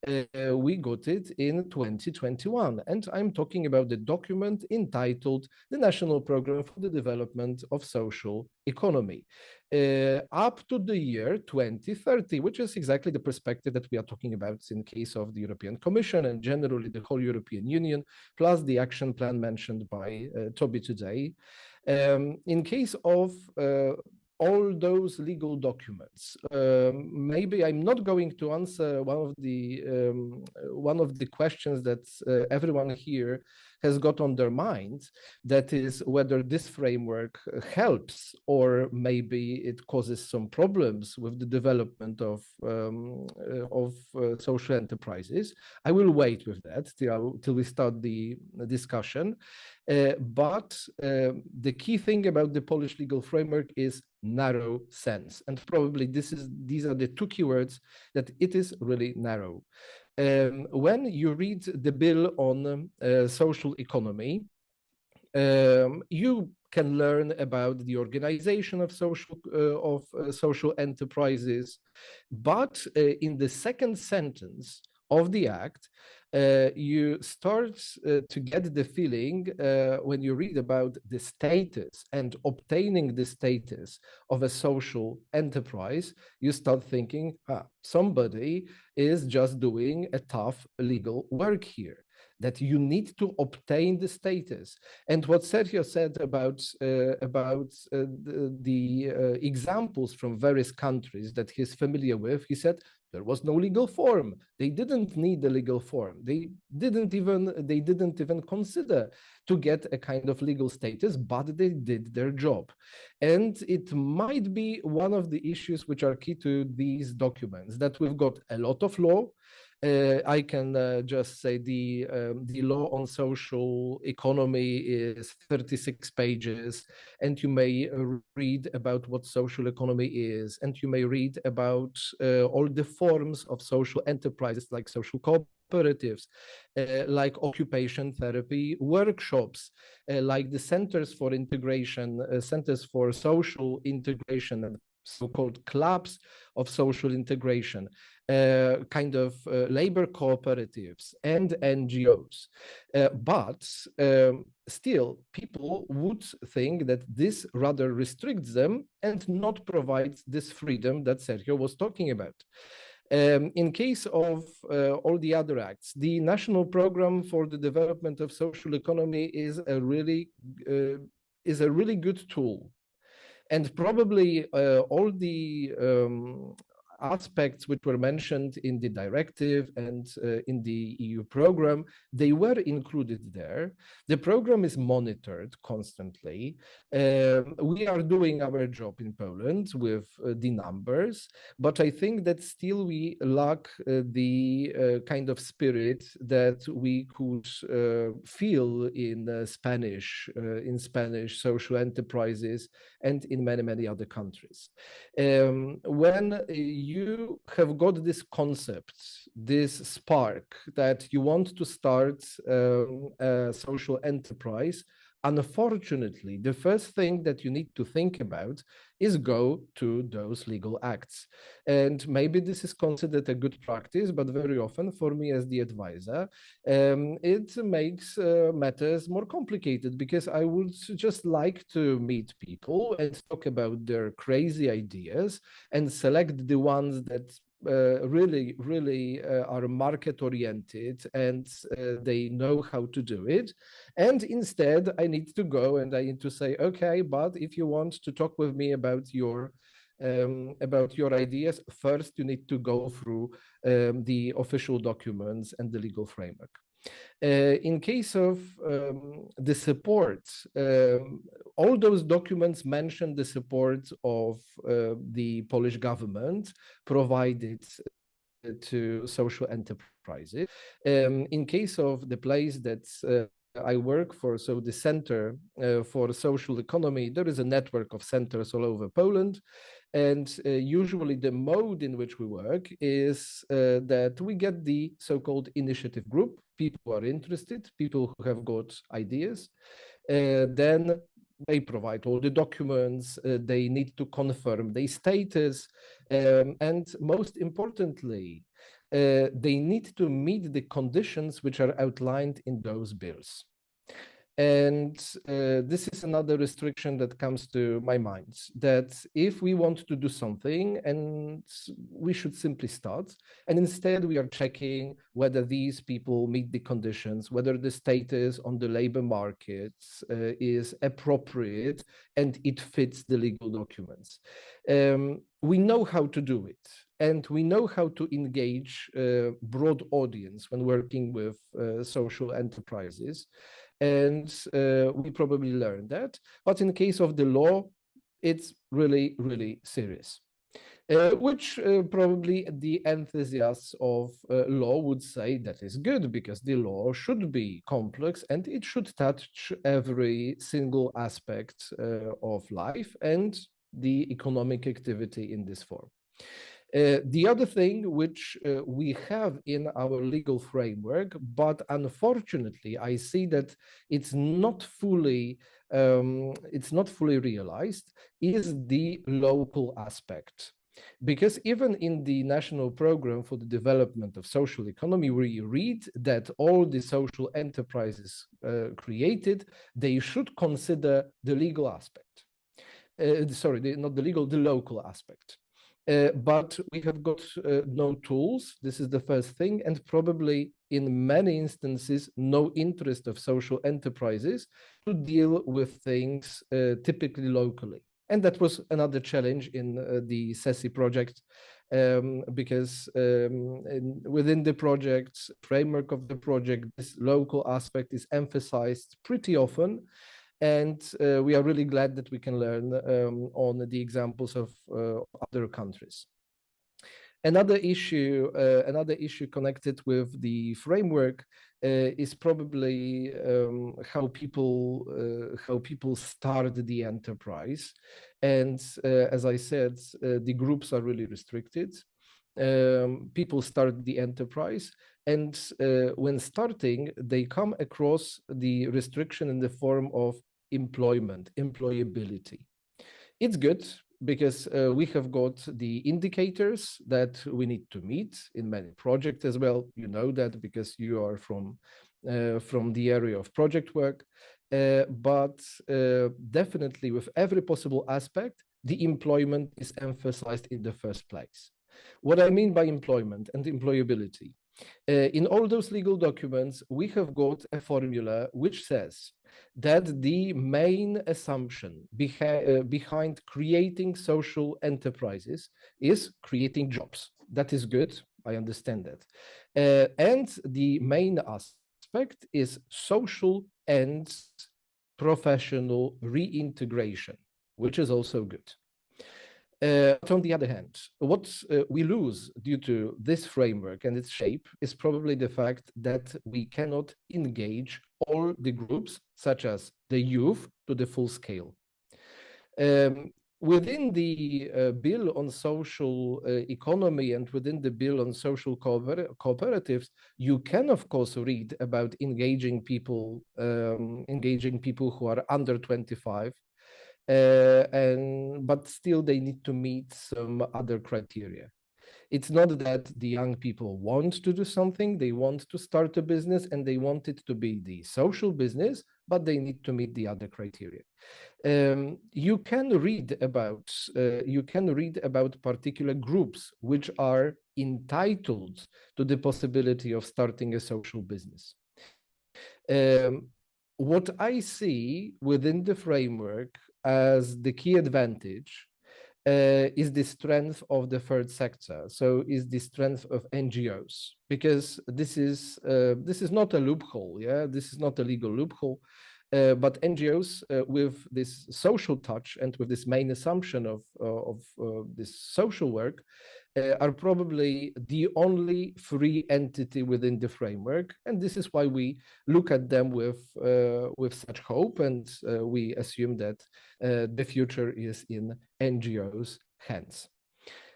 We got it in 2021, and I'm talking about the document entitled the National Program for the Development of Social Economy, up to the year 2030, which is exactly the perspective that we are talking about in case of the European Commission and generally the whole European Union, plus the action plan mentioned by Toby today. In case of all those legal documents, maybe I'm not going to answer one of the questions that everyone here has got on their mind, that is whether this framework helps or maybe it causes some problems with the development of social enterprises. I will wait with that till we start the discussion. But the key thing about the Polish legal framework is narrow sense, and probably these are the two keywords, that it is really narrow. When you read the bill on social economy, you can learn about the organization of social enterprises, but in the second sentence of the act, you start to get the feeling when you read about the status and obtaining the status of a social enterprise, you start thinking, somebody is just doing a tough legal work here, that you need to obtain the status. And what Sergio said about the examples from various countries that he's familiar with, he said, there was no legal form. They didn't need a legal form. They didn't even consider to get a kind of legal status, but they did their job. And it might be one of the issues which are key to these documents, that we've got a lot of law, I can just say the law on social economy is 36 pages, and you may read about what social economy is, and you may read about all the forms of social enterprises like social cooperatives, like occupation therapy workshops, like the centers for integration, centers for social integration, and so-called clubs of social integration, kind of labor cooperatives and NGOs. But still, people would think that this rather restricts them and not provides this freedom that Sergio was talking about. In case of all the other acts, the National Program for the Development of Social Economy is a really good tool. And probably all the aspects which were mentioned in the directive and in the EU program, they were included there. The program is monitored constantly. We are doing our job in Poland with the numbers, but I think that still we lack the kind of spirit that we could feel in Spanish social enterprises and in many, many other countries. When you have got this concept, this spark that you want to start a social enterprise, unfortunately, the first thing that you need to think about is go to those legal acts. And maybe this is considered a good practice, but very often for me as the advisor, it makes matters more complicated, because I would just like to meet people and talk about their crazy ideas and select the ones that really are market oriented and they know how to do it. And instead I need to go and I need to say, okay, but if you want to talk with me about your ideas, first you need to go through the official documents and the legal framework. In case of the support, all those documents mention the support of the Polish government provided to social enterprises. In case of the place that I work for, so the Center for Social Economy, there is a network of centers all over Poland. And usually the mode in which we work is that we get the so-called initiative group, people who are interested, people who have got ideas. Then they provide all the documents, they need to confirm their status, and most importantly, they need to meet the conditions which are outlined in those bills. And this is another restriction that comes to my mind, that if we want to do something, and we should simply start, and instead we are checking whether these people meet the conditions, whether the status on the labor market is appropriate and it fits the legal documents. We know how to do it, and we know how to engage a broad audience when working with social enterprises. And we probably learned that. But in case of the law, it's really, really serious. Which probably the enthusiasts of law would say that is good, because the law should be complex and it should touch every single aspect of life and the economic activity in this form. The other thing which we have in our legal framework, but unfortunately I see that it's not fully realized, is the local aspect. Because even in the National Program for the Development of Social Economy, we read that all the social enterprises created, they should consider the legal aspect. Not the legal, the local aspect. But we have got no tools. This is the first thing, and probably in many instances, no interest of social enterprises to deal with things typically locally. And that was another challenge in the SESI project, because within the project framework of the project, this local aspect is emphasized pretty often. And we are really glad that we can learn on the examples of other countries. Another issue connected with the framework is probably how people start the enterprise. And as I said, the groups are really restricted. People start the enterprise, and when starting, they come across the restriction in the form of employability. It's good because we have got the indicators that we need to meet in many projects as well. You know that because you are from the area of project work, but definitely with every possible aspect, the employment is emphasized in the first place. What I mean by employment and employability, in all those legal documents, we have got a formula which says that the main assumption behind creating social enterprises is creating jobs. That is good, I understand that. And the main aspect is social and professional reintegration, which is also good. But on the other hand, what we lose due to this framework and its shape is probably the fact that we cannot engage all the groups, such as the youth, to the full scale. Within the bill on social economy and within the bill on social cooperatives, you can of course read about engaging people who are under 25. But still they need to meet some other criteria. It's not that the young people want to do something, they want to start a business and they want it to be the social business, but they need to meet the other criteria. You can read about particular groups which are entitled to the possibility of starting a social business. What I see within the framework as the key advantage is the strength of the third sector. So is the strength of NGOs, because this is not a loophole. Yeah, this is not a legal loophole, but NGOs with this social touch and with this main assumption of this social work are probably the only free entity within the framework, and this is why we look at them with such hope, and we assume that the future is in NGOs' hands.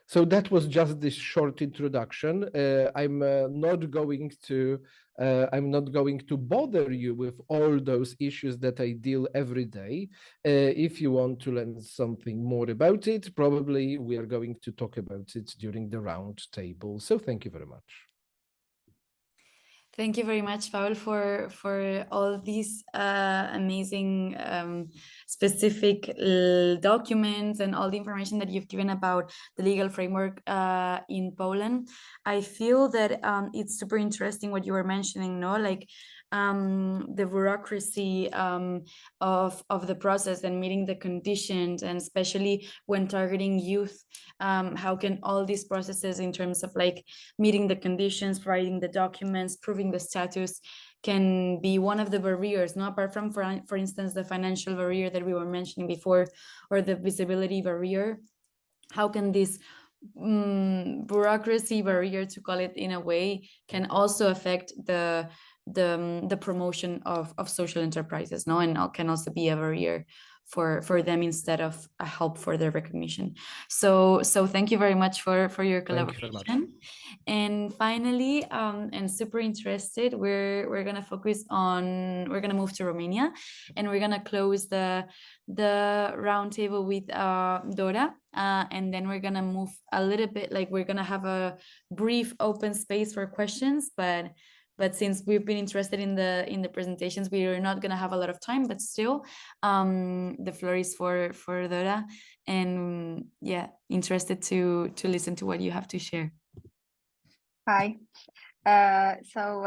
So that was just this short introduction. I'm not going to bother you with all those issues that I deal every day. If you want to learn something more about it, probably we are going to talk about it during the round table. So thank you very much. Thank you very much, Paul, for all of these amazing specific documents and all the information that you've given about the legal framework in Poland. I feel that it's super interesting what you were mentioning, no? Like the bureaucracy of the process and meeting the conditions, and especially when targeting youth, how can all these processes in terms of like meeting the conditions, providing the documents, proving the status, can be one of the barriers, no? Apart from, for instance, the financial barrier that we were mentioning before, or the visibility barrier, how can this bureaucracy barrier, to call it in a way, can also affect the promotion of social enterprises, no? And can also be a barrier for them instead of a help for their recognition. So thank you very much for your collaboration. And finally, and super interested, we're gonna move to Romania, and we're gonna close the roundtable with Dora, and then we're gonna move a little bit, like we're gonna have a brief open space for questions, but since we've been interested in the presentations, we are not going to have a lot of time, but still the floor is for Dora, and yeah, interested to listen to what you have to share. Hi. So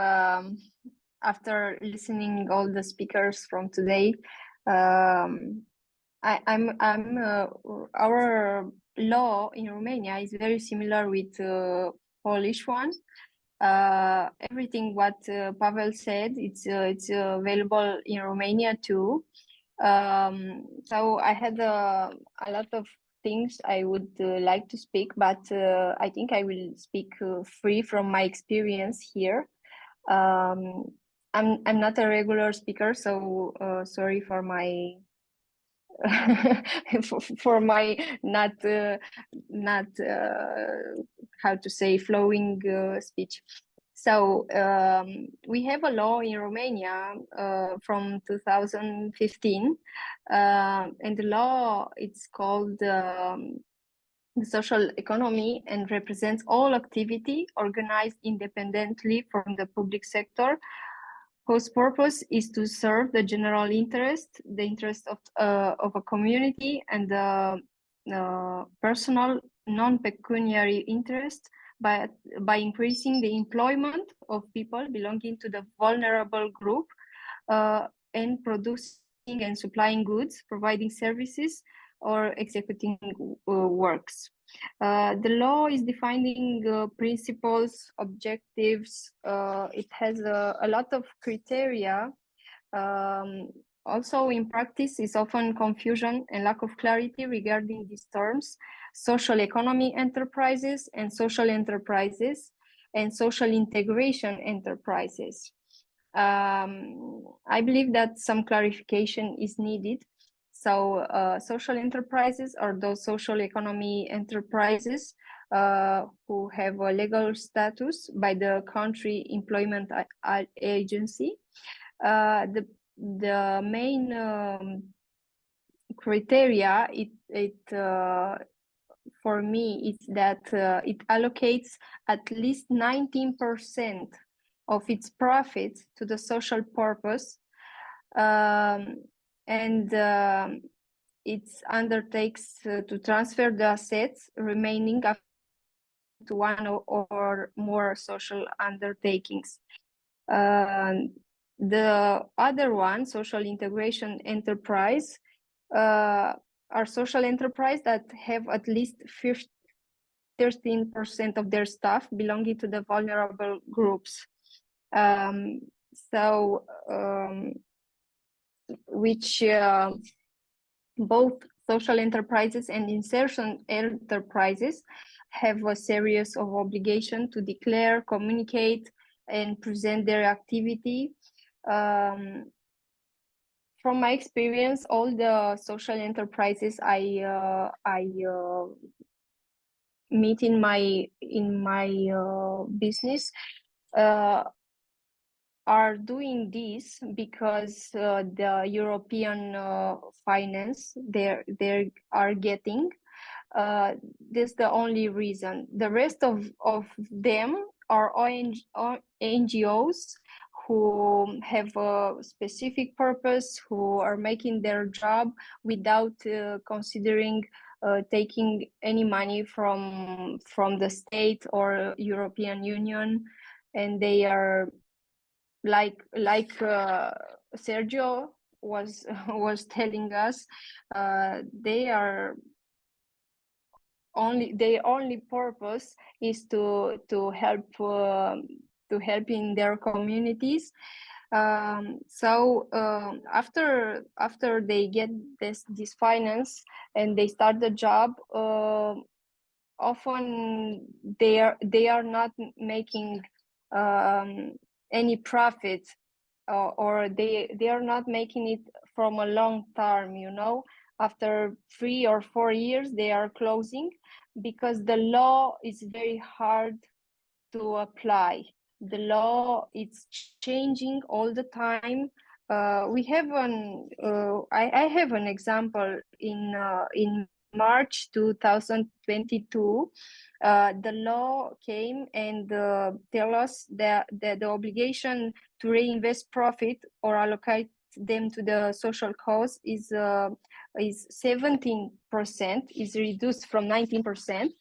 after listening all the speakers from today, our law in Romania is very similar with Polish one. Everything what Pavel said, it's available in Romania too. So I had a lot of things I would like to speak, but I think I will speak free from my experience here. I'm not a regular speaker, so sorry for my for my not how to say flowing speech. So we have a law in Romania from 2015, and the law it's called the social economy and represents all activity organized independently from the public sector, whose purpose is to serve the general interest, the interest of a community, and the personal non-pecuniary interest by increasing the employment of people belonging to the vulnerable group and producing and supplying goods, providing services, or executing works. The law is defining principles, objectives. It has a lot of criteria. Also, in practice, is often confusion and lack of clarity regarding these terms: social economy enterprises, and social integration enterprises. I believe that some clarification is needed. So social enterprises are those social economy enterprises who have a legal status by the country employment agency. The main criteria for me is that it allocates at least 19% of its profits to the social purpose, and it undertakes to transfer the assets remaining up to one or more social undertakings. The other one, social integration enterprise, are social enterprise that have at least 13% of their staff belonging to the vulnerable groups. Which both social enterprises and insertion enterprises have a series of obligations to declare, communicate, and present their activity. From my experience, all the social enterprises I meet in my business are doing this because the European finance they are getting. This is the only reason. The rest of them are NGOs who have a specific purpose, who are making their job without considering taking any money from the state or European Union, and they are like Sergio was telling us, their only purpose is to help in their communities. After they get this finance and they start the job, often they are not making any profit, or they are not making it from a long term, after 3 or 4 years they are closing, because the law is very hard to apply. The law is changing all the time. We have I have an example in March 2022. The law came and tell us that the obligation to reinvest profit or allocate them to the social cause is 17%, is reduced from 19%.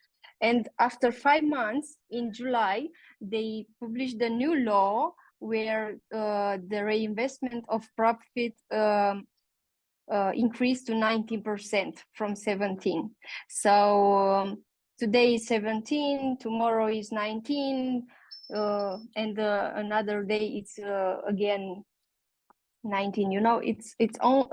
And after 5 months, in July, they published the new law where the reinvestment of profit increased to 19% from 17. So today is 17, tomorrow is 19, and another day it's again You know, it's all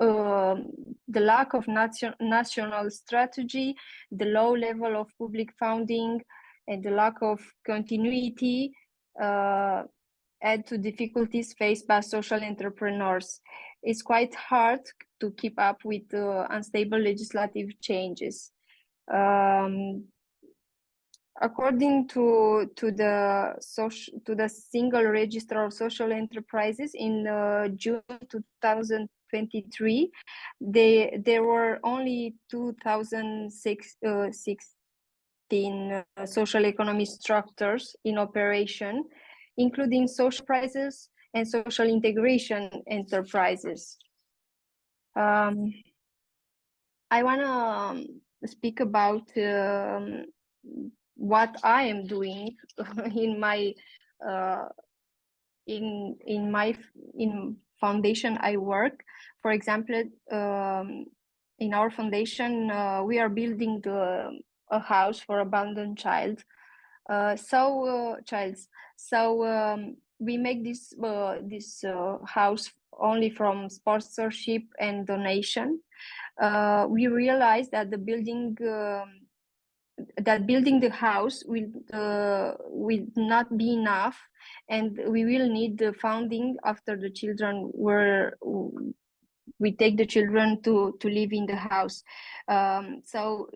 the lack of national strategy, the low level of public funding, and the lack of continuity add to difficulties faced by social entrepreneurs. It's quite hard to keep up with unstable legislative changes. According to the single register of social enterprises in June 2023, there were only 2016 social economy structures in operation, including social enterprises and social integration enterprises. I want to speak about what I am doing in my in foundation I work. For example, in our foundation, we are building a house for abandoned child. We make this house only from sponsorship and donation. We realized that building the house will not be enough, and we will need the funding after the children we take the children to live in the house. So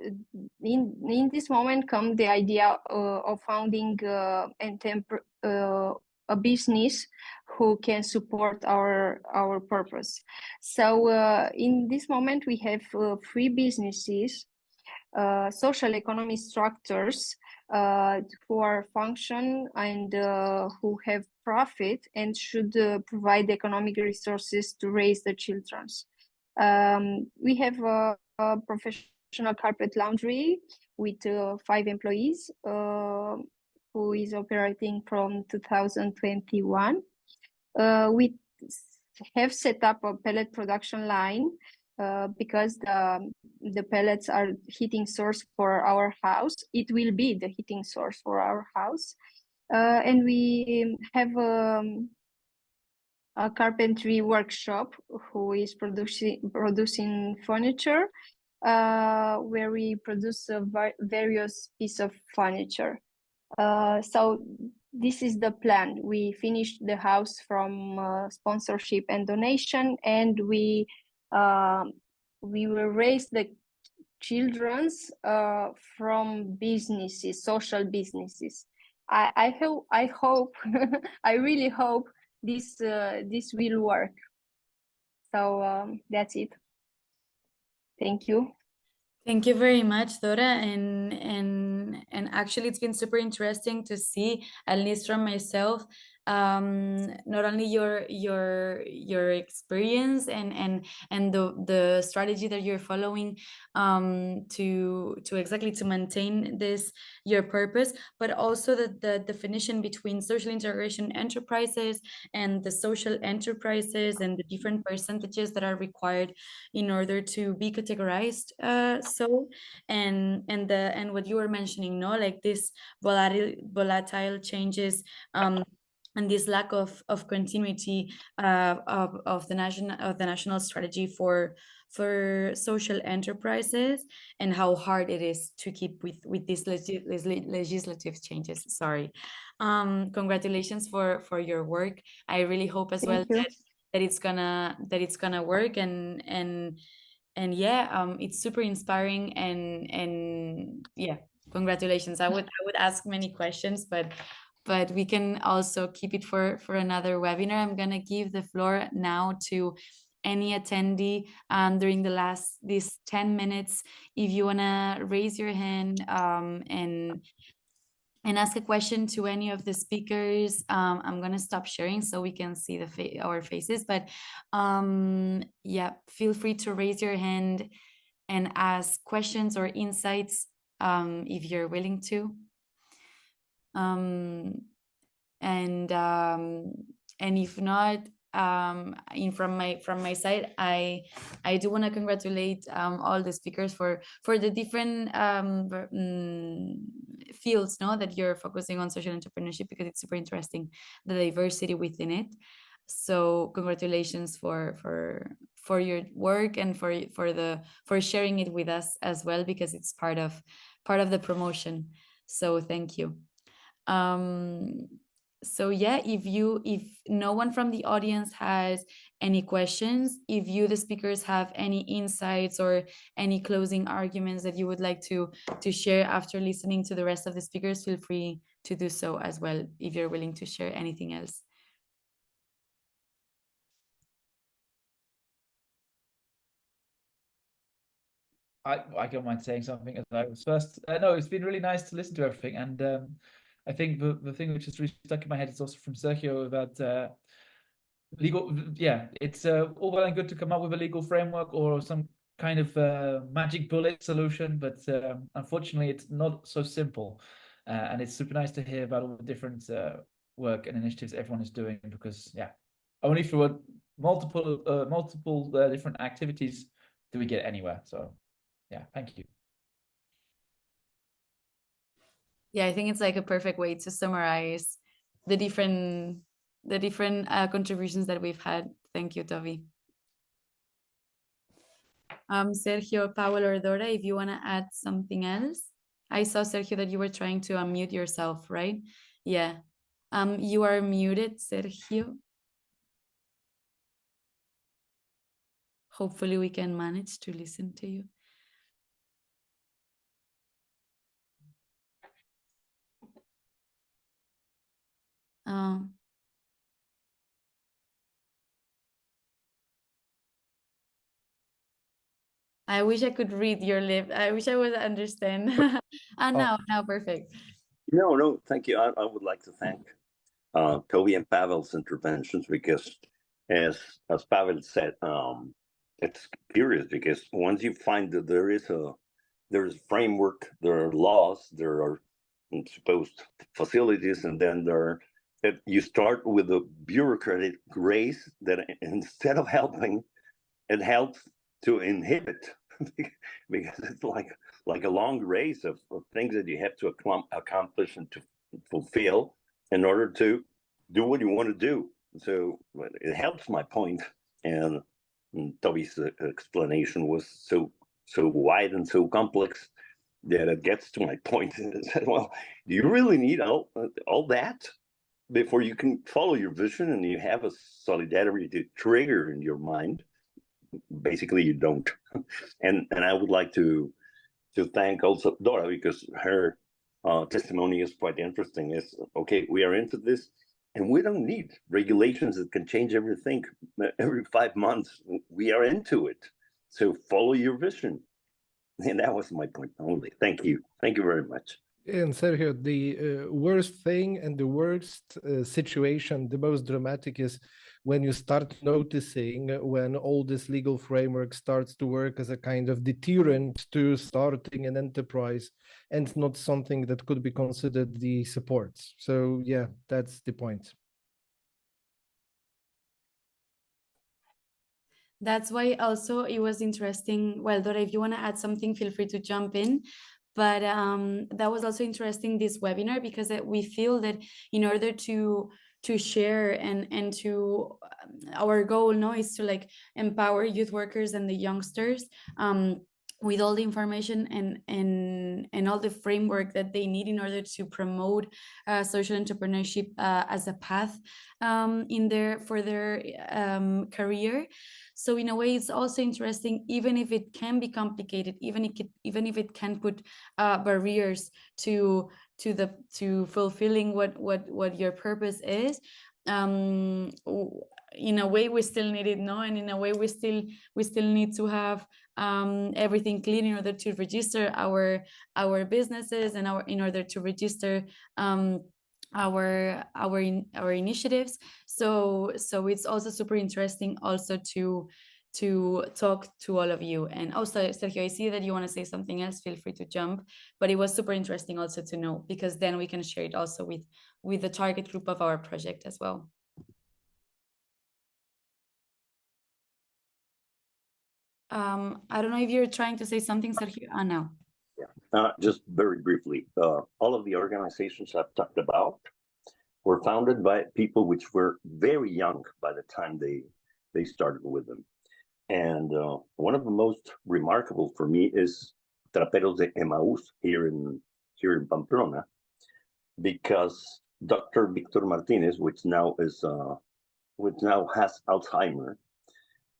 in this moment come the idea of founding a business who can support our purpose. So in this moment we have 3 businesses, social economy structures who are function and who have profit and should provide economic resources to raise the children. We have a professional carpet laundry with 5 employees who is operating from 2021. We have set up a pellet production line because the pellets are heating source for our house. It will be the heating source for our house. And we have a carpentry workshop who is producing furniture, where we produce various pieces of furniture. So this is the plan. We finished the house from sponsorship and donation, and we will raise the children's from businesses, social businesses. I hope I really hope this will work. So that's it. Thank you. Thank you very much, Dora, and actually it's been super interesting to see, at least from myself, not only your experience and the strategy that you're following to exactly to maintain your purpose, but also the definition between social integration enterprises and the social enterprises and the different percentages that are required in order to be categorized. And what you were mentioning, no, like this volatile changes and this lack of continuity of the national strategy for social enterprises, and how hard it is to keep with these legislative changes. Sorry. Congratulations for your work. I really hope as well that it's gonna work, and yeah, it's super inspiring, and yeah, congratulations. I would ask many questions, but we can also keep it for another webinar. I'm gonna give the floor now to any attendee during these 10 minutes. If you wanna raise your hand and ask a question to any of the speakers, I'm gonna stop sharing so we can see our faces, but yeah, feel free to raise your hand and ask questions or insights if you're willing to. And if not, from my side, I do want to congratulate all the speakers for the different fields, no, that you're focusing on social entrepreneurship, because it's super interesting, the diversity within it. So congratulations for your work and for sharing it with us as well, because it's part of the promotion. So thank you. So yeah, if no one from the audience has any questions, if you, the speakers, have any insights or any closing arguments that you would like to share after listening to the rest of the speakers, feel free to do so as well, if you're willing to share anything else. I don't mind saying something as I was first. No, it's been really nice to listen to everything, and I think the thing which is really stuck in my head is also from Sergio about legal. Yeah, it's all well and good to come up with a legal framework or some kind of magic bullet solution, but unfortunately, it's not so simple. And it's super nice to hear about all the different work and initiatives everyone is doing, because yeah, only through multiple different activities do we get anywhere. So. Yeah, thank you. Yeah, I think it's like a perfect way to summarize the different contributions that we've had. Thank you, Toby. Sergio, Paul, or Dora, if you want to add something else. I saw, Sergio, that you were trying to unmute yourself, right? Yeah. You are muted, Sergio. Hopefully we can manage to listen to you. I wish I could read your lip. I wish I would understand. Now perfect. No, thank you. I would like to thank Toby and Pavel's interventions, because as Pavel said, it's curious, because once you find that there's a framework, there are laws, there are supposed facilities, and then you start with a bureaucratic race that instead of helping, it helps to inhibit, because it's like a long race of things that you have to accomplish and to fulfill in order to do what you want to do. So it helps my point, and Toby's explanation was so wide and so complex that it gets to my point. And said, well, do you really need all that before you can follow your vision and you have a solidarity trigger in your mind? Basically, you don't. And I would like to thank also Dora, because her testimony is quite interesting. Is okay, we are into this, and we don't need regulations that can change everything every 5 months. We are into it, so follow your vision. And that was my point only. Thank you very much. And Sergio, the worst thing and the worst situation, the most dramatic, is when you start noticing when all this legal framework starts to work as a kind of deterrent to starting an enterprise, and not something that could be considered the support. So yeah, that's the point. That's why also it was interesting. Well, Dora, if you want to add something, feel free to jump in. But that was also interesting, this webinar, because we feel that in order to share and to our goal now is to like empower youth workers and the youngsters with all the information and all the framework that they need in order to promote social entrepreneurship as a path for their career. So in a way, it's also interesting, even if it can be complicated, even if it can put barriers to fulfilling what your purpose is. In a way, we still need it, no? And in a way, we still need to have everything clean in order to register our businesses, and in order to register our initiatives. So it's also super interesting also to talk to all of you. And also, Sergio, I see that you want to say something else. Feel free to jump. But it was super interesting also to know, because then we can share it also with the target group of our project as well. I don't know if you're trying to say something, Sergio. No. Yeah, just very briefly, all of the organizations I've talked about were founded by people which were very young by the time they started with them. And one of the most remarkable for me is Traperos de Emaús here in Pamplona, because Dr. Victor Martinez, which now has Alzheimer,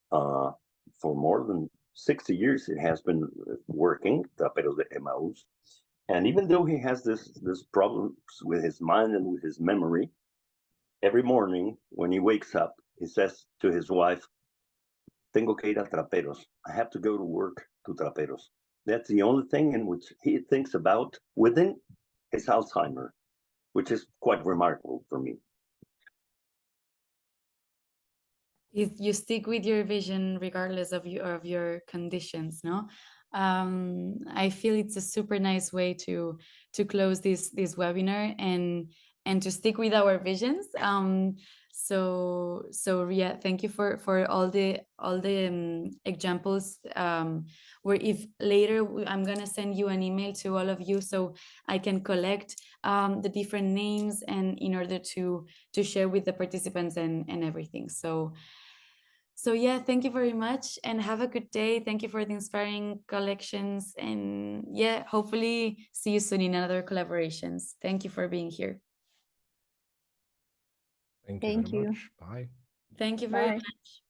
for more than 60 years it has been working, Traperos de Emaús. And even though he has this problems with his mind and with his memory, every morning when he wakes up, he says to his wife, "Tengo que ir a Traperos. I have to go to work to Traperos." That's the only thing in which he thinks about within his Alzheimer, which is quite remarkable for me. You stick with your vision regardless of your conditions, no? I feel it's a super nice way to close this webinar and to stick with our visions. So yeah, thank you for all the examples. Where if later I'm gonna send you an email to all of you so I can collect the different names and in order to share with the participants and everything. So yeah, thank you very much and have a good day. Thank you for the inspiring collections, and yeah, hopefully see you soon in other collaborations. Thank you for being here. Thank you very much. Bye. Thank you very Bye. much.